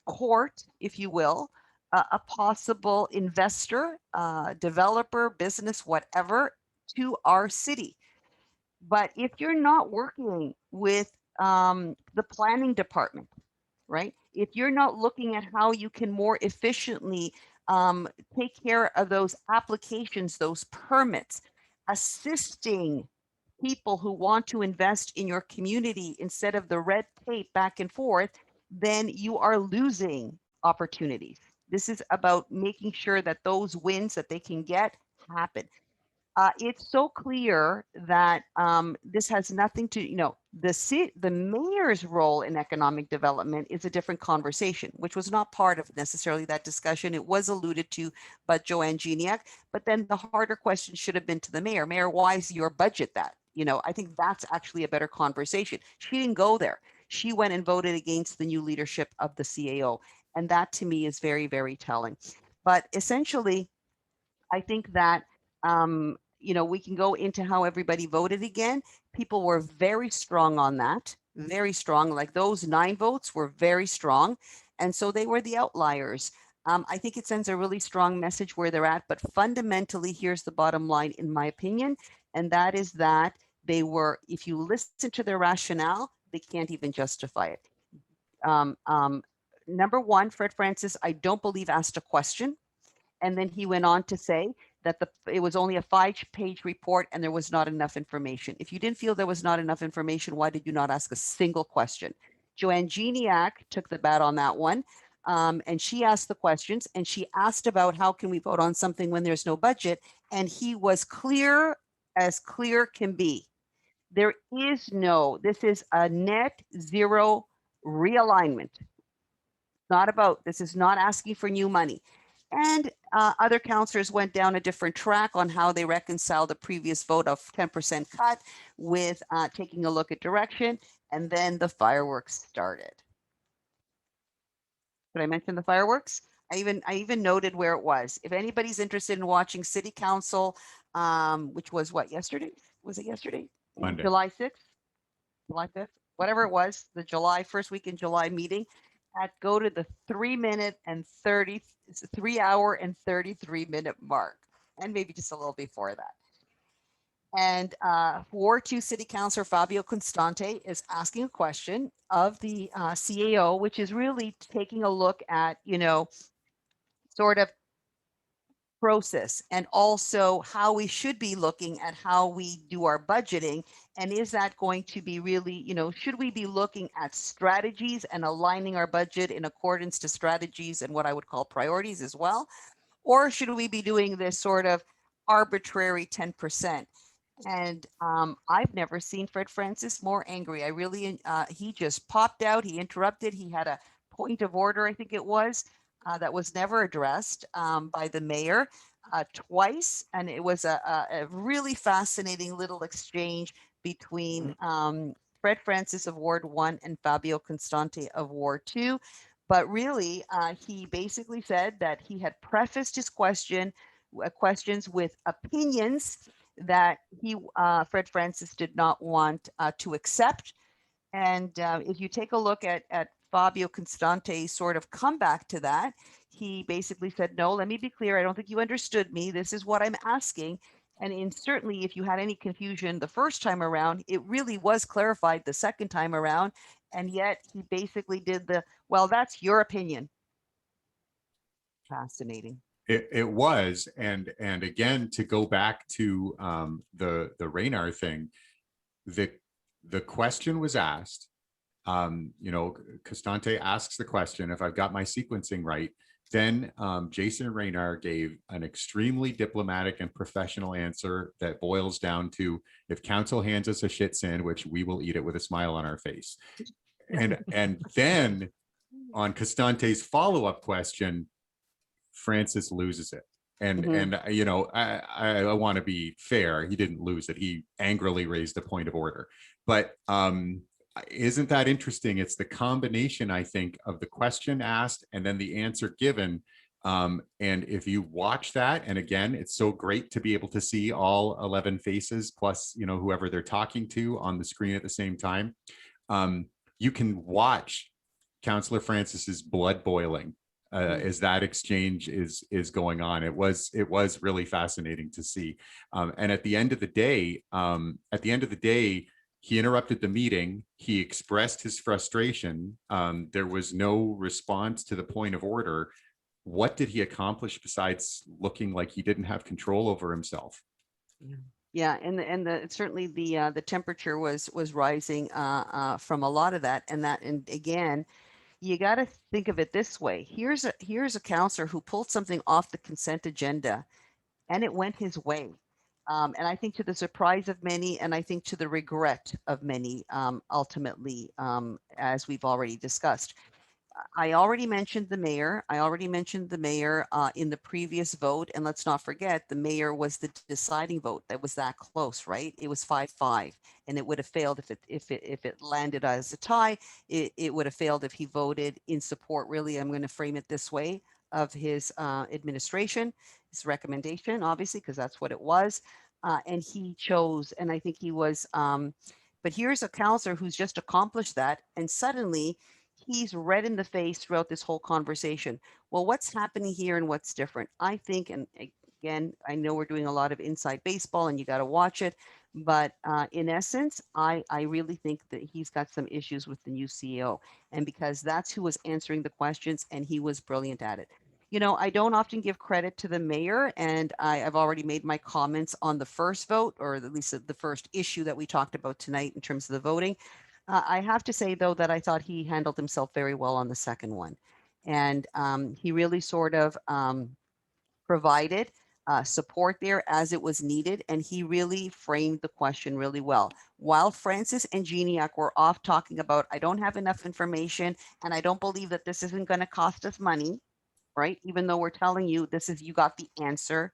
court, if you will, a possible investor, developer, business, whatever, to our city. But if you're not working with the planning department, right? If you're not looking at how you can more efficiently take care of those applications, those permits, assisting people who want to invest in your community instead of the red tape back and forth, then you are losing opportunities. This is about making sure that those wins that they can get happen. It's so clear that this has nothing to, you know, The mayor's role in economic development is a different conversation, which was not part of necessarily that discussion. It was alluded to by Joanne Geniak, but then the harder question should have been to the mayor. Mayor, why is your budget that? I think that's actually a better conversation. She didn't go there. She went and voted against the new leadership of the CAO. And that to me is very, very telling. But essentially, I think that we can go into how everybody voted again. People were very strong on that, very strong. Like those 9 votes were very strong, and so they were the outliers. I think it sends a really strong message where they're at. But fundamentally, here's the bottom line, in my opinion, and that is that they were. If you listen to their rationale, they can't even justify it. Number one, Fred Francis, I don't believe asked a question. And then he went on to say that it was only a 5-page report and there was not enough information. If you didn't feel there was not enough information, why did you not ask a single question? Joanne Geniak took the bat on that one. And she asked the questions, and she asked about how can we vote on something when there's no budget. And he was clear as clear can be. This is a net zero realignment. This is not asking for new money. And other councillors went down a different track on how they reconcile the previous vote of 10% cut with taking a look at direction. And then the fireworks started. Did I mention the fireworks? I even noted where it was. If anybody's interested in watching City Council, which was what, yesterday? Was it yesterday? Monday. July 6th, July 5th, whatever it was, the first week in July meeting. Go to the 3 hour and 33-minute mark, and maybe just a little before that. And Ward 2 City Councilor Fabio Constante is asking a question of the CAO, which is really taking a look at, sort of process, and also how we should be looking at how we do our budgeting. And is that going to be really, should we be looking at strategies and aligning our budget in accordance to strategies and what I would call priorities as well? Or should we be doing this sort of arbitrary 10%? And I've never seen Fred Francis more angry. He just popped out, he interrupted, he had a point of order, I think it was, that was never addressed by the mayor twice. And it was a really fascinating little exchange between Fred Francis of Ward 1 and Fabio Constante of Ward 2. But really, he basically said that he had prefaced his questions with opinions that Fred Francis did not want to accept. And if you take a look at Fabio Constante's sort of comeback to that, he basically said, no, let me be clear. I don't think you understood me. This is what I'm asking. And certainly, if you had any confusion the first time around, it really was clarified the second time around. And yet he basically did well, that's your opinion. Fascinating. It was, and again, to go back to the Raynar thing, the question was asked. Costante asks the question, if I've got my sequencing right, then Jason Raynar gave an extremely diplomatic and professional answer that boils down to, if council hands us a shit sandwich, we will eat it with a smile on our face. And then on Costante's follow-up question, Francis loses it. And I want to be fair, he didn't lose it. He angrily raised a point of order. But isn't that interesting? It's the combination, I think, of the question asked and then the answer given. And if you watch that, and again, it's so great to be able to see all 11 faces plus, whoever they're talking to on the screen at the same time. You can watch Councillor Francis's blood boiling as that exchange is going on. It was really fascinating to see. And at the end of the day, he interrupted the meeting. He expressed his frustration. There was no response to the point of order. What did he accomplish besides looking like he didn't have control over himself? Yeah, and certainly the temperature was rising from a lot of that, and again, you got to think of it this way. Here's a counselor who pulled something off the consent agenda, and it went his way. And I think to the surprise of many, and I think to the regret of many, ultimately, as we've already discussed. I already mentioned the mayor. I already mentioned the mayor in the previous vote. And let's not forget, the mayor was the deciding vote. That was that close, right? It was 5-5, and it would have failed if it landed as a tie. It would have failed if he voted in support. Really, I'm going to frame it this way, of his administration, his recommendation, obviously, because that's what it was. And he chose, and I think he was. But here's a counselor who's just accomplished that, and suddenly he's red in the face throughout this whole conversation. Well, what's happening here and what's different? I think, and again, I know we're doing a lot of inside baseball and you got to watch it, but in essence, I really think that he's got some issues with the new CEO. And because that's who was answering the questions, and he was brilliant at it. You know, I don't often give credit to the mayor, and I've already made my comments on the first vote, or at least the first issue that we talked about tonight in terms of the voting. I have to say, though, that I thought he handled himself very well on the second one. And he really sort of provided support there as it was needed. And he really framed the question really well. While Francis and Geniac were off talking about, I don't have enough information, and I don't believe that this isn't going to cost us money, right? Even though we're telling you this is, you got the answer,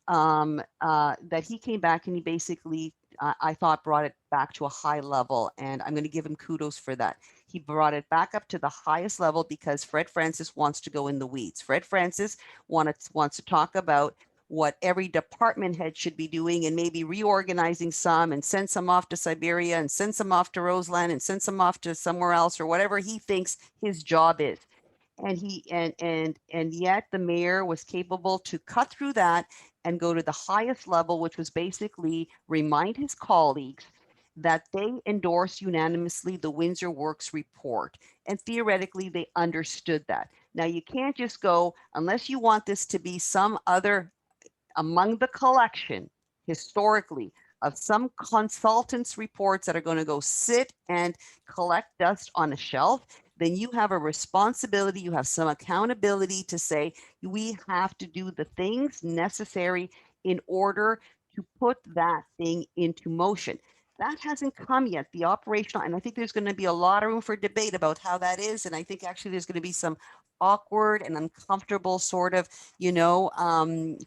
that he came back and he basically, I thought, brought it back to a high level. And I'm going to give him kudos for that. He brought it back up to the highest level because Fred Francis wants to go in the weeds. Fred Francis wants to talk about what every department head should be doing, and maybe reorganizing some and send some off to Siberia and send some off to Roseland and send some off to somewhere else, or whatever he thinks his job is. And yet the mayor was capable to cut through that and go to the highest level, which was basically remind his colleagues that they endorsed unanimously the Windsor Works report. And theoretically, they understood that. Now, you can't just go, unless you want this to be some other among the collection historically of some consultants' reports that are going to go sit and collect dust on a shelf, then you have a responsibility, you have some accountability to say, we have to do the things necessary in order to put that thing into motion. That hasn't come yet, the operational, and I think there's going to be a lot of room for debate about how that is. And I think actually there's going to be some awkward and uncomfortable sort of,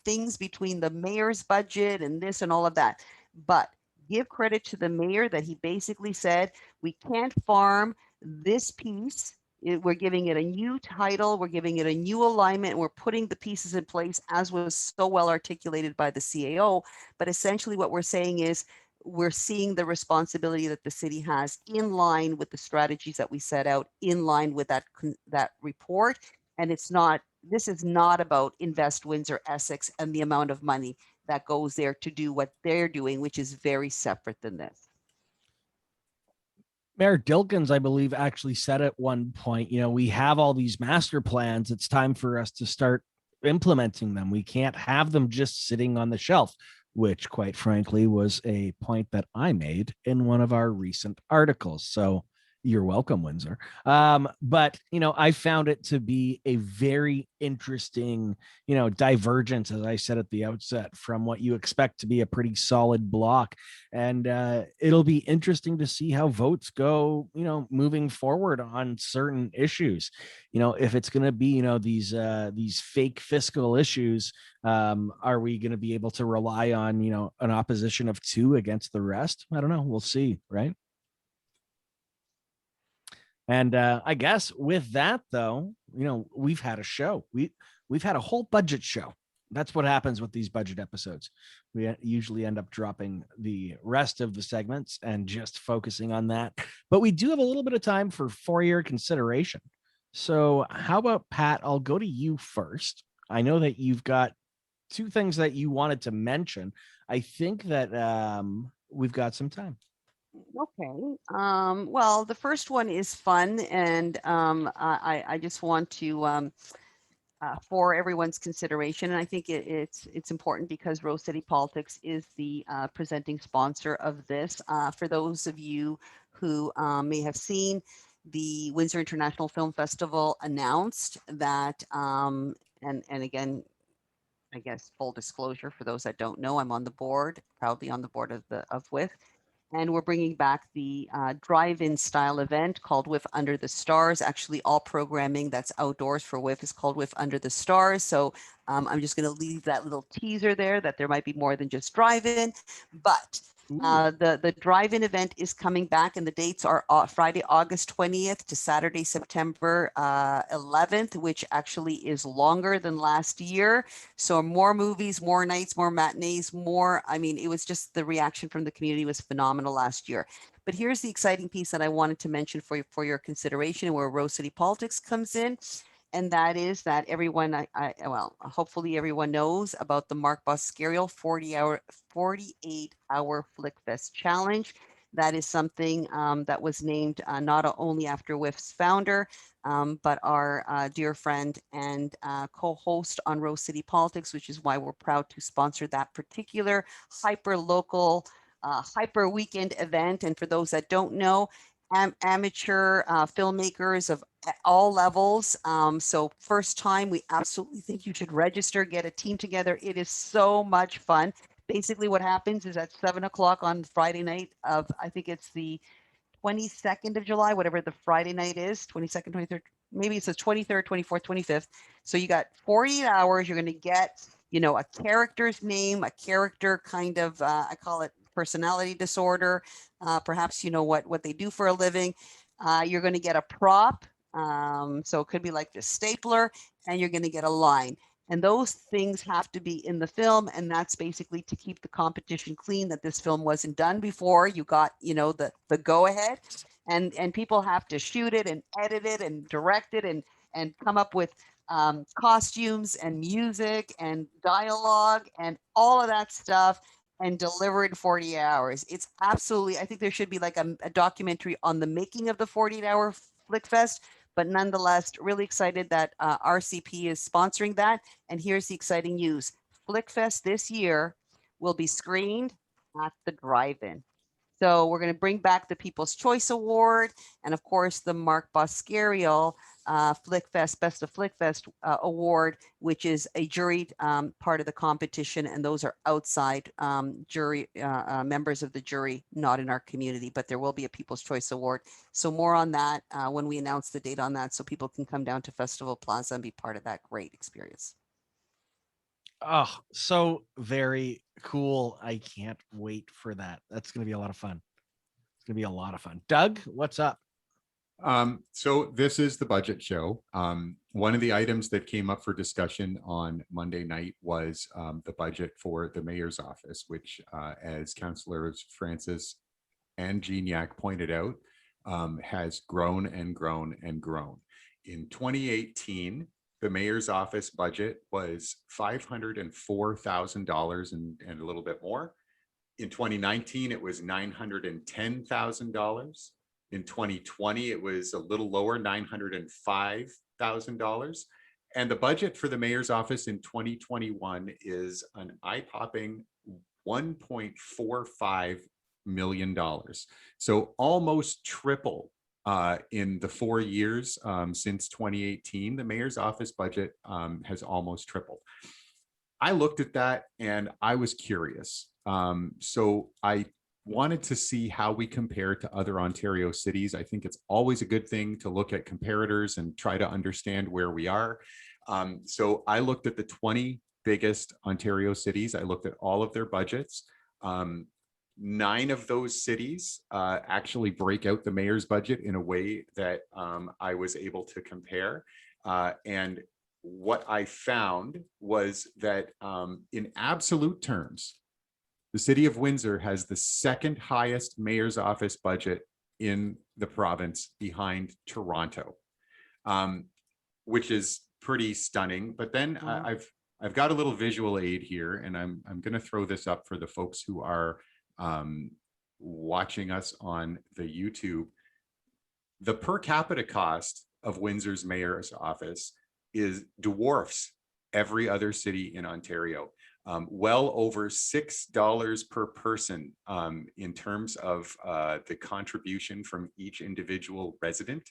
things between the mayor's budget and this and all of that. But give credit to the mayor that he basically said, we can't farm this piece. We're giving it a new title, we're giving it a new alignment, and we're putting the pieces in place as was so well articulated by the CAO. But essentially what we're saying is, we're seeing the responsibility that the city has in line with the strategies that we set out, in line with that report. And this is not about Invest Windsor Essex and the amount of money that goes there to do what they're doing, which is very separate than this. Mayor Dilkins, I believe, actually said at one point, we have all these master plans. It's time for us to start implementing them. We can't have them just sitting on the shelf, which, quite frankly, was a point that I made in one of our recent articles. So you're welcome, Windsor. But I found it to be a very interesting, divergence, as I said at the outset, from what you expect to be a pretty solid block. And it'll be interesting to see how votes go, moving forward on certain issues. If it's going to be, these fake fiscal issues, are we going to be able to rely on, an opposition of 2 against the rest? I don't know. We'll see, right? And I guess with that, though, we've had a show. We've had a whole budget show. That's what happens with these budget episodes. We usually end up dropping the rest of the segments and just focusing on that. But we do have a little bit of time for your consideration. So how about, Pat? I'll go to you first. I know that you've got 2 things that you wanted to mention. I think that we've got some time. Okay. Well, the first one is fun, and I just want to, for everyone's consideration, and I think it's important because Rose City Politics is the presenting sponsor of this. For those of you who may have seen, the Windsor International Film Festival announced that, and again, I guess, full disclosure for those that don't know, I'm on the board, proudly on the board of WIF, and we're bringing back the drive-in style event called WIF Under the Stars. Actually, all programming that's outdoors for WIF is called WIF Under the Stars. So I'm just going to leave that little teaser there that there might be more than just drive-in, but the drive-in event is coming back, and the dates are Friday, August 20th to Saturday, September 11th, which actually is longer than last year. So more movies, more nights, more matinees, more. I mean, it was just the reaction from the community was phenomenal last year. But here's the exciting piece that I wanted to mention for your consideration, where Rose City Politics comes in. And that is that everyone, well, hopefully everyone knows about the Mark Boscariel 48-hour Flickfest challenge. That is something that was named not only after WIF's founder, but our dear friend and co-host on Rose City Politics, which is why we're proud to sponsor that particular hyper-local, hyper weekend event. And for those that don't know, amateur filmmakers of all levels. So first time, we absolutely think you should register, get a team together. It is so much fun. Basically what happens is at 7 o'clock on Friday night of, I think it's the 22nd of July, whatever the Friday night is, 22nd, 23rd, maybe it's the 23rd, 24th, 25th. So you got 48 hours. You're going to get, you know, a character's name, a character kind of, I call it personality disorder. Perhaps you know what they do for a living. You're going to get a prop. So it could be like the stapler, and you're going to get a line. And those things have to be in the film. And that's basically to keep the competition clean, that this film wasn't done before you got, you know, the go ahead. And people have to shoot it and edit it and direct it and come up with costumes and music and dialogue and all of that stuff and deliver it in 40 hours. It's absolutely, I think there should be like a documentary on the making of the 48-hour Flickfest, but nonetheless, really excited that RCP is sponsoring that. And here's the exciting news. Flickfest this year will be screened at the drive-in. So we're going to bring back the People's Choice Award and, of course, the Mark Boscariel Flickfest Best of Flickfest Award, which is a juried part of the competition. And those are outside jury members of the jury, not in our community, but there will be a People's Choice Award. So more on that when we announce the date on that, so people can come down to Festival Plaza and be part of that great experience. Oh, so very cool. I can't wait for that. That's going to be a lot of fun. It's going to be a lot of fun. Doug, what's up? So this is the budget show. One of the items that came up for discussion on Monday night was the budget for the mayor's office, which, as Councillors Francis and Gignac pointed out, has grown and grown and grown. In 2018, the mayor's office budget was $504,000 and a little bit more. In 2019, it was $910,000. In 2020, it was a little lower, $905,000. And the budget for the mayor's office in 2021 is an eye-popping $1.45 million. So almost triple in the 4 years since 2018. The mayor's office budget has almost tripled. I looked at that and I was curious. So I wanted to see how we compare to other Ontario cities. I think it's always a good thing to look at comparators and try to understand where we are. So I looked at the 20 biggest Ontario cities. I looked at all of their budgets. 9 of those cities actually break out the mayor's budget in a way that I was able to compare. And what I found was that in absolute terms, the City of Windsor has the second highest mayor's office budget in the province, behind Toronto, which is pretty stunning. But then I've got a little visual aid here, and I'm going to throw this up for the folks who are watching us on the YouTube. The per capita cost of Windsor's mayor's office dwarfs every other city in Ontario. Well over $6 per person in terms of the contribution from each individual resident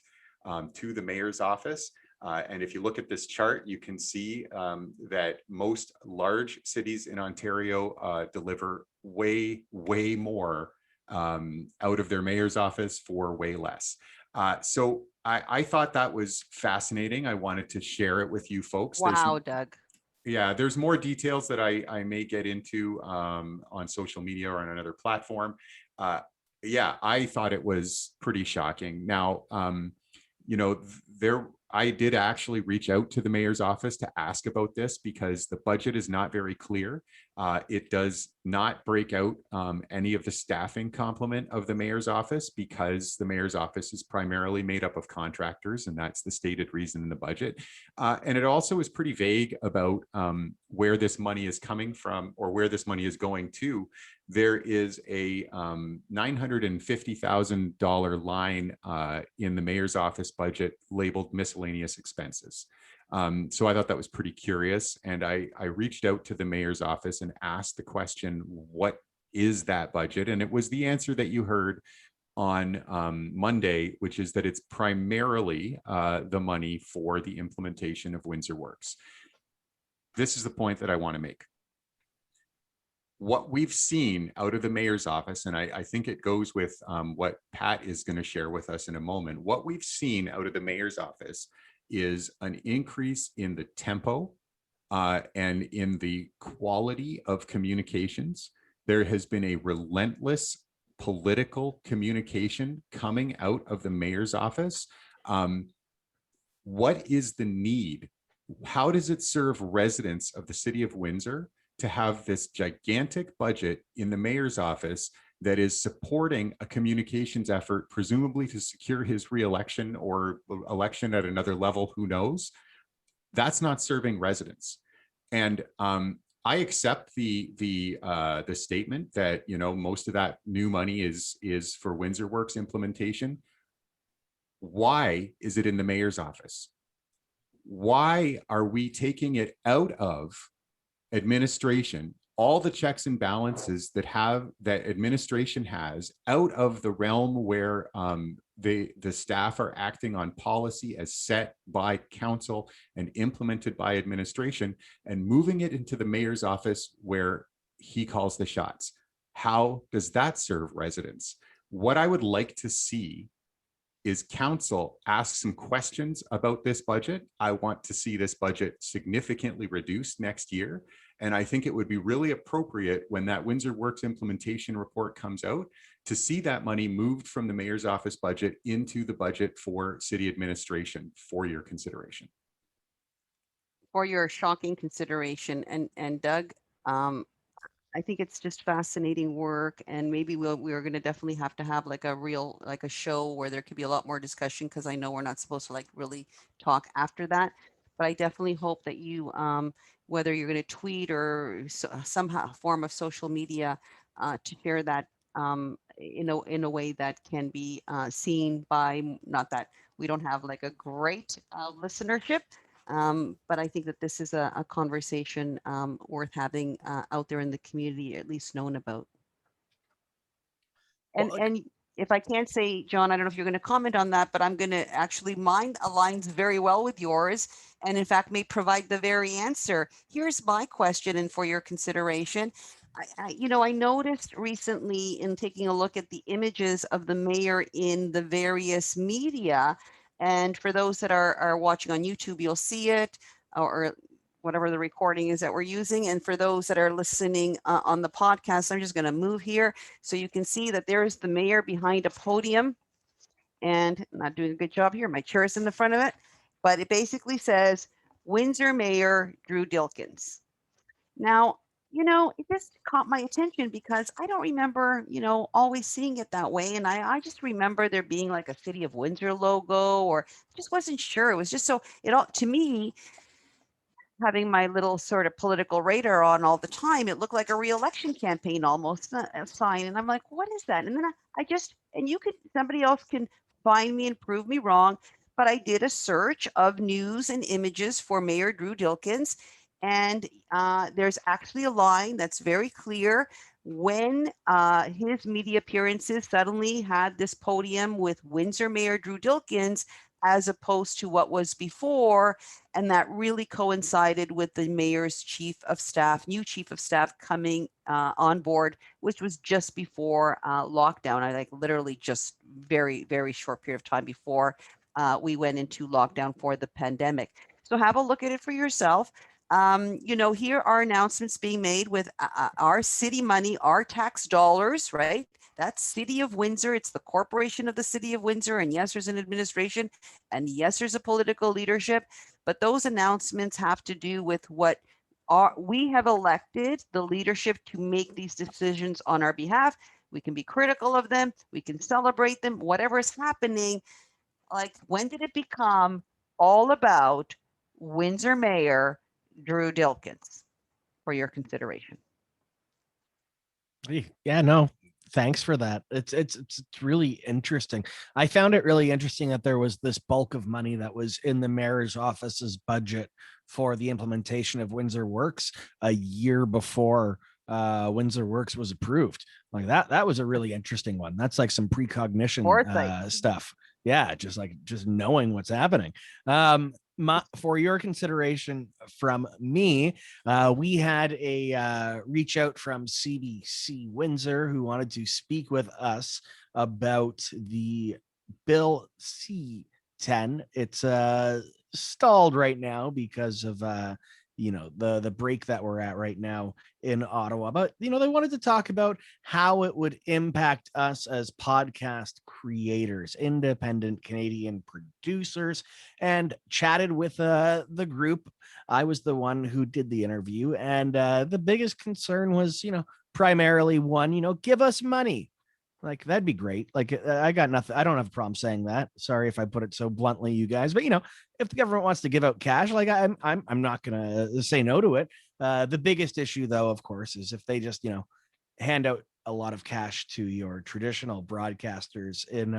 to the mayor's office. And if you look at this chart, you can see that most large cities in Ontario deliver way more out of their mayor's office for way less. So I thought that was fascinating. I wanted to share it with you folks. Wow, Doug. Yeah, there's more details that I may get into on social media or on another platform. Yeah, I thought it was pretty shocking. Now, I did actually reach out to the mayor's office to ask about this because the budget is not very clear. It does not break out any of the staffing complement of the mayor's office because the mayor's office is primarily made up of contractors, and that's the stated reason in the budget. And it also is pretty vague about where this money is coming from or where this money is going to. There is a $950,000 line in the mayor's office budget labeled miscellaneous expenses. So I thought that was pretty curious. And I reached out to the mayor's office and asked the question, what is that budget? And it was the answer that you heard on Monday, which is that it's primarily the money for the implementation of Windsor Works. This is the point that I want to make. What we've seen out of the mayor's office, and I think it goes with what Pat is going to share with us in a moment, what we've seen out of the mayor's office is an increase in the tempo and in the quality of communications. There has been a relentless political communication coming out of the mayor's office. What is the need? How does it serve residents of the city of Windsor to have this gigantic budget in the mayor's office that is supporting a communications effort, presumably to secure his reelection or election at another level, who knows? That's not serving residents. And I accept the statement that, you know, most of that new money is for Windsor Works implementation. Why is it in the mayor's office? Why are we taking it out of administration, all the checks and balances that administration has, out of the realm where the staff are acting on policy as set by council and implemented by administration, and moving it into the mayor's office where he calls the shots? How does that serve residents? What I would like to see is council ask some questions about this budget. I want to see this budget significantly reduced next year. And I think it would be really appropriate when that Windsor Works implementation report comes out to see that money moved from the mayor's office budget into the budget for city administration for your consideration. For your shocking consideration. And Doug, I think it's just fascinating work, and maybe we're going to definitely have to have like a show where there could be a lot more discussion, because I know we're not supposed to like really talk after that. But I definitely hope that you, whether you're going to tweet or somehow form of social media, to share that in a way that can be seen by, not that we don't have like a great listenership. But I think that this is a conversation worth having out there in the community, at least known about. And if I can't say, John, I don't know if you're going to comment on that, but I'm going to actually, mine aligns very well with yours, and in fact may provide the very answer. Here's my question, and for your consideration. I noticed recently in taking a look at the images of the mayor in the various media, and for those that are watching on YouTube, you'll see it, or whatever the recording is that we're using. And for those that are listening on the podcast, I'm just going to move here so you can see that there is the mayor behind a podium. And I'm not doing a good job here. My chair is in the front of it, but it basically says Windsor Mayor Drew Dilkens. Now, it just caught my attention because I don't remember, always seeing it that way. And I just remember there being like a City of Windsor logo, or just wasn't sure. It was just so, to me, having my little sort of political radar on all the time, it looked like a re-election campaign almost, a sign. And I'm like, what is that? And then and somebody else can find me and prove me wrong, but I did a search of news and images for Mayor Drew Dilkens. And there's actually a line that's very clear. When his media appearances suddenly had this podium with Windsor Mayor Drew Dilkens, as opposed to what was before. And that really coincided with the mayor's new chief of staff coming on board, which was just before lockdown. I like literally just very, very short period of time before we went into lockdown for the pandemic. So have a look at it for yourself. Here are announcements being made with our city money, our tax dollars, right? That's City of Windsor. It's the corporation of the City of Windsor. And yes, there's an administration. And yes, there's a political leadership. But those announcements have to do with what we have elected the leadership to make these decisions on our behalf. We can be critical of them. We can celebrate them. Whatever is happening, like when did it become all about Windsor Mayor Drew Dilkins? For your consideration. Yeah, no, thanks for that. It's really interesting. I found it really interesting that there was this bulk of money that was in the mayor's office's budget for the implementation of Windsor Works a year before Windsor Works was approved. Like that was a really interesting one. That's like some precognition stuff. Yeah, just knowing what's happening. For your consideration from me, we had a reach out from CBC Windsor who wanted to speak with us about the Bill C-10. It's stalled right now because of the break that we're at right now in Ottawa. But they wanted to talk about how it would impact us as podcast creators, independent Canadian producers, and chatted with the group. I was the one who did the interview, and the biggest concern was, primarily one, give us money. Like that'd be great. Like I got nothing. I don't have a problem saying that. Sorry if I put it so bluntly, you guys. But if the government wants to give out cash, like I'm not gonna say no to it. The biggest issue, though, of course, is if they just hand out a lot of cash to your traditional broadcasters in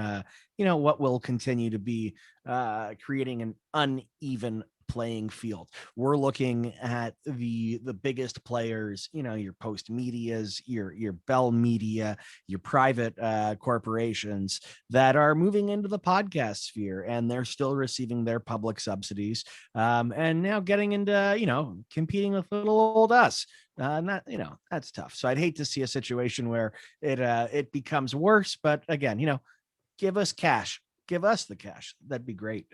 what will continue to be creating an uneven playing field. We're looking at the biggest players, your Post Medias, your Bell Media, your private corporations that are moving into the podcast sphere, and they're still receiving their public subsidies, and now getting into competing with little old us. That's tough. So I'd hate to see a situation where it becomes worse. But again, give us cash. Give us the cash. That'd be great.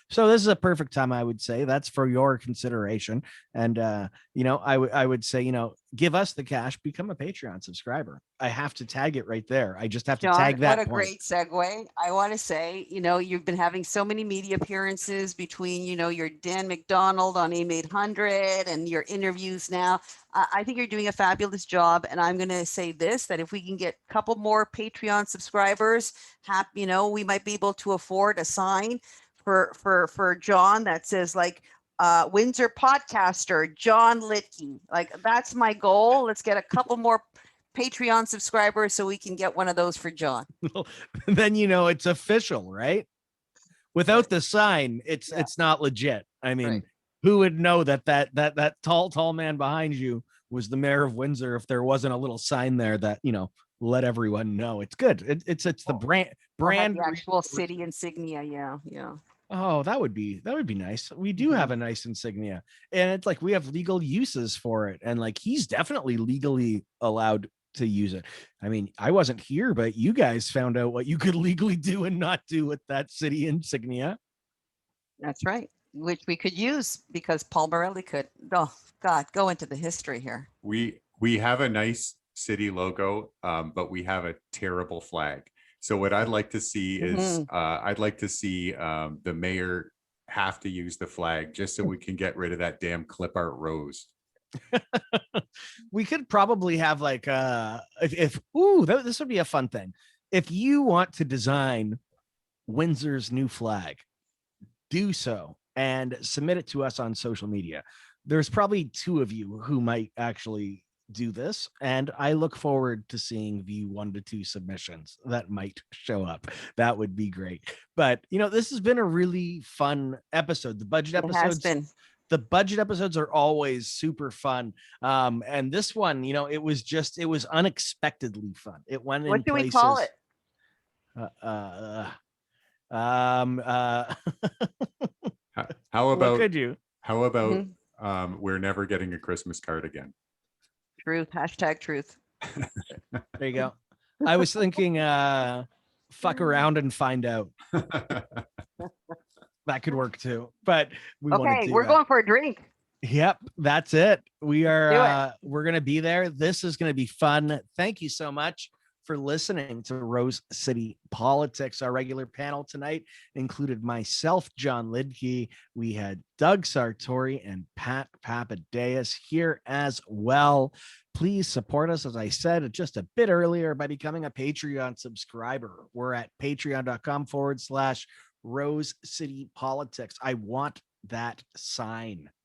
So this is a perfect time, I would say. That's for your consideration. And I would say, give us the cash, become a Patreon subscriber. I have to tag it right there. I just have to tag that. What a great segue. I want to say, you've been having so many media appearances between, your Dan McDonald on AIM 800 and your interviews now. I think you're doing a fabulous job. And I'm going to say this, that if we can get a couple more Patreon subscribers, we might be able to afford a sign for John that says like, Windsor podcaster, John Litke. Like that's my goal. Let's get a couple more Patreon subscribers so we can get one of those for John. Then it's official, right? Without the sign, it's not legit. I mean, who would know that tall man behind you was the mayor of Windsor if there wasn't a little sign there that let everyone know? It's good. It's the brand the actual city insignia. Yeah. Oh, that would be nice. We do have a nice insignia, and it's like we have legal uses for it, and like he's definitely legally allowed to use it. I mean, I wasn't here, but you guys found out what you could legally do and not do with that city insignia. That's right. Which we could use because Paul Morelli could. Oh God, go into the history here. We have a nice city logo, but we have a terrible flag. So what I'd like to see is I'd like to see the mayor have to use the flag just so we can get rid of that damn clip art rose. We could probably have like this would be a fun thing. If you want to design Windsor's new flag, do so and submit it to us on social media. There's probably two of you who might actually do this, and I look forward to seeing the 1 to 2 submissions that might show up. That would be great. But this has been a really fun episode. The budget episodes The budget episodes are always super fun. And this one, it was unexpectedly fun. It went in places. What do we call it? How what about could you? how about Mhm. we're never getting a Christmas card again? Truth. Hashtag truth. There you go. I was thinking, fuck around and find out. That could work too, but we want to Okay, do we're that. going for a drink. Yep, that's it. We are Do it. we're gonna be there. This is gonna be fun. Thank you so much for listening to Rose City Politics. Our regular panel tonight included myself, John Lidke. We had Doug Sartori and Pat Papadeus here as well. Please support us, as I said just a bit earlier, by becoming a Patreon subscriber. We're at patreon.com/Rose City Politics. I want that sign.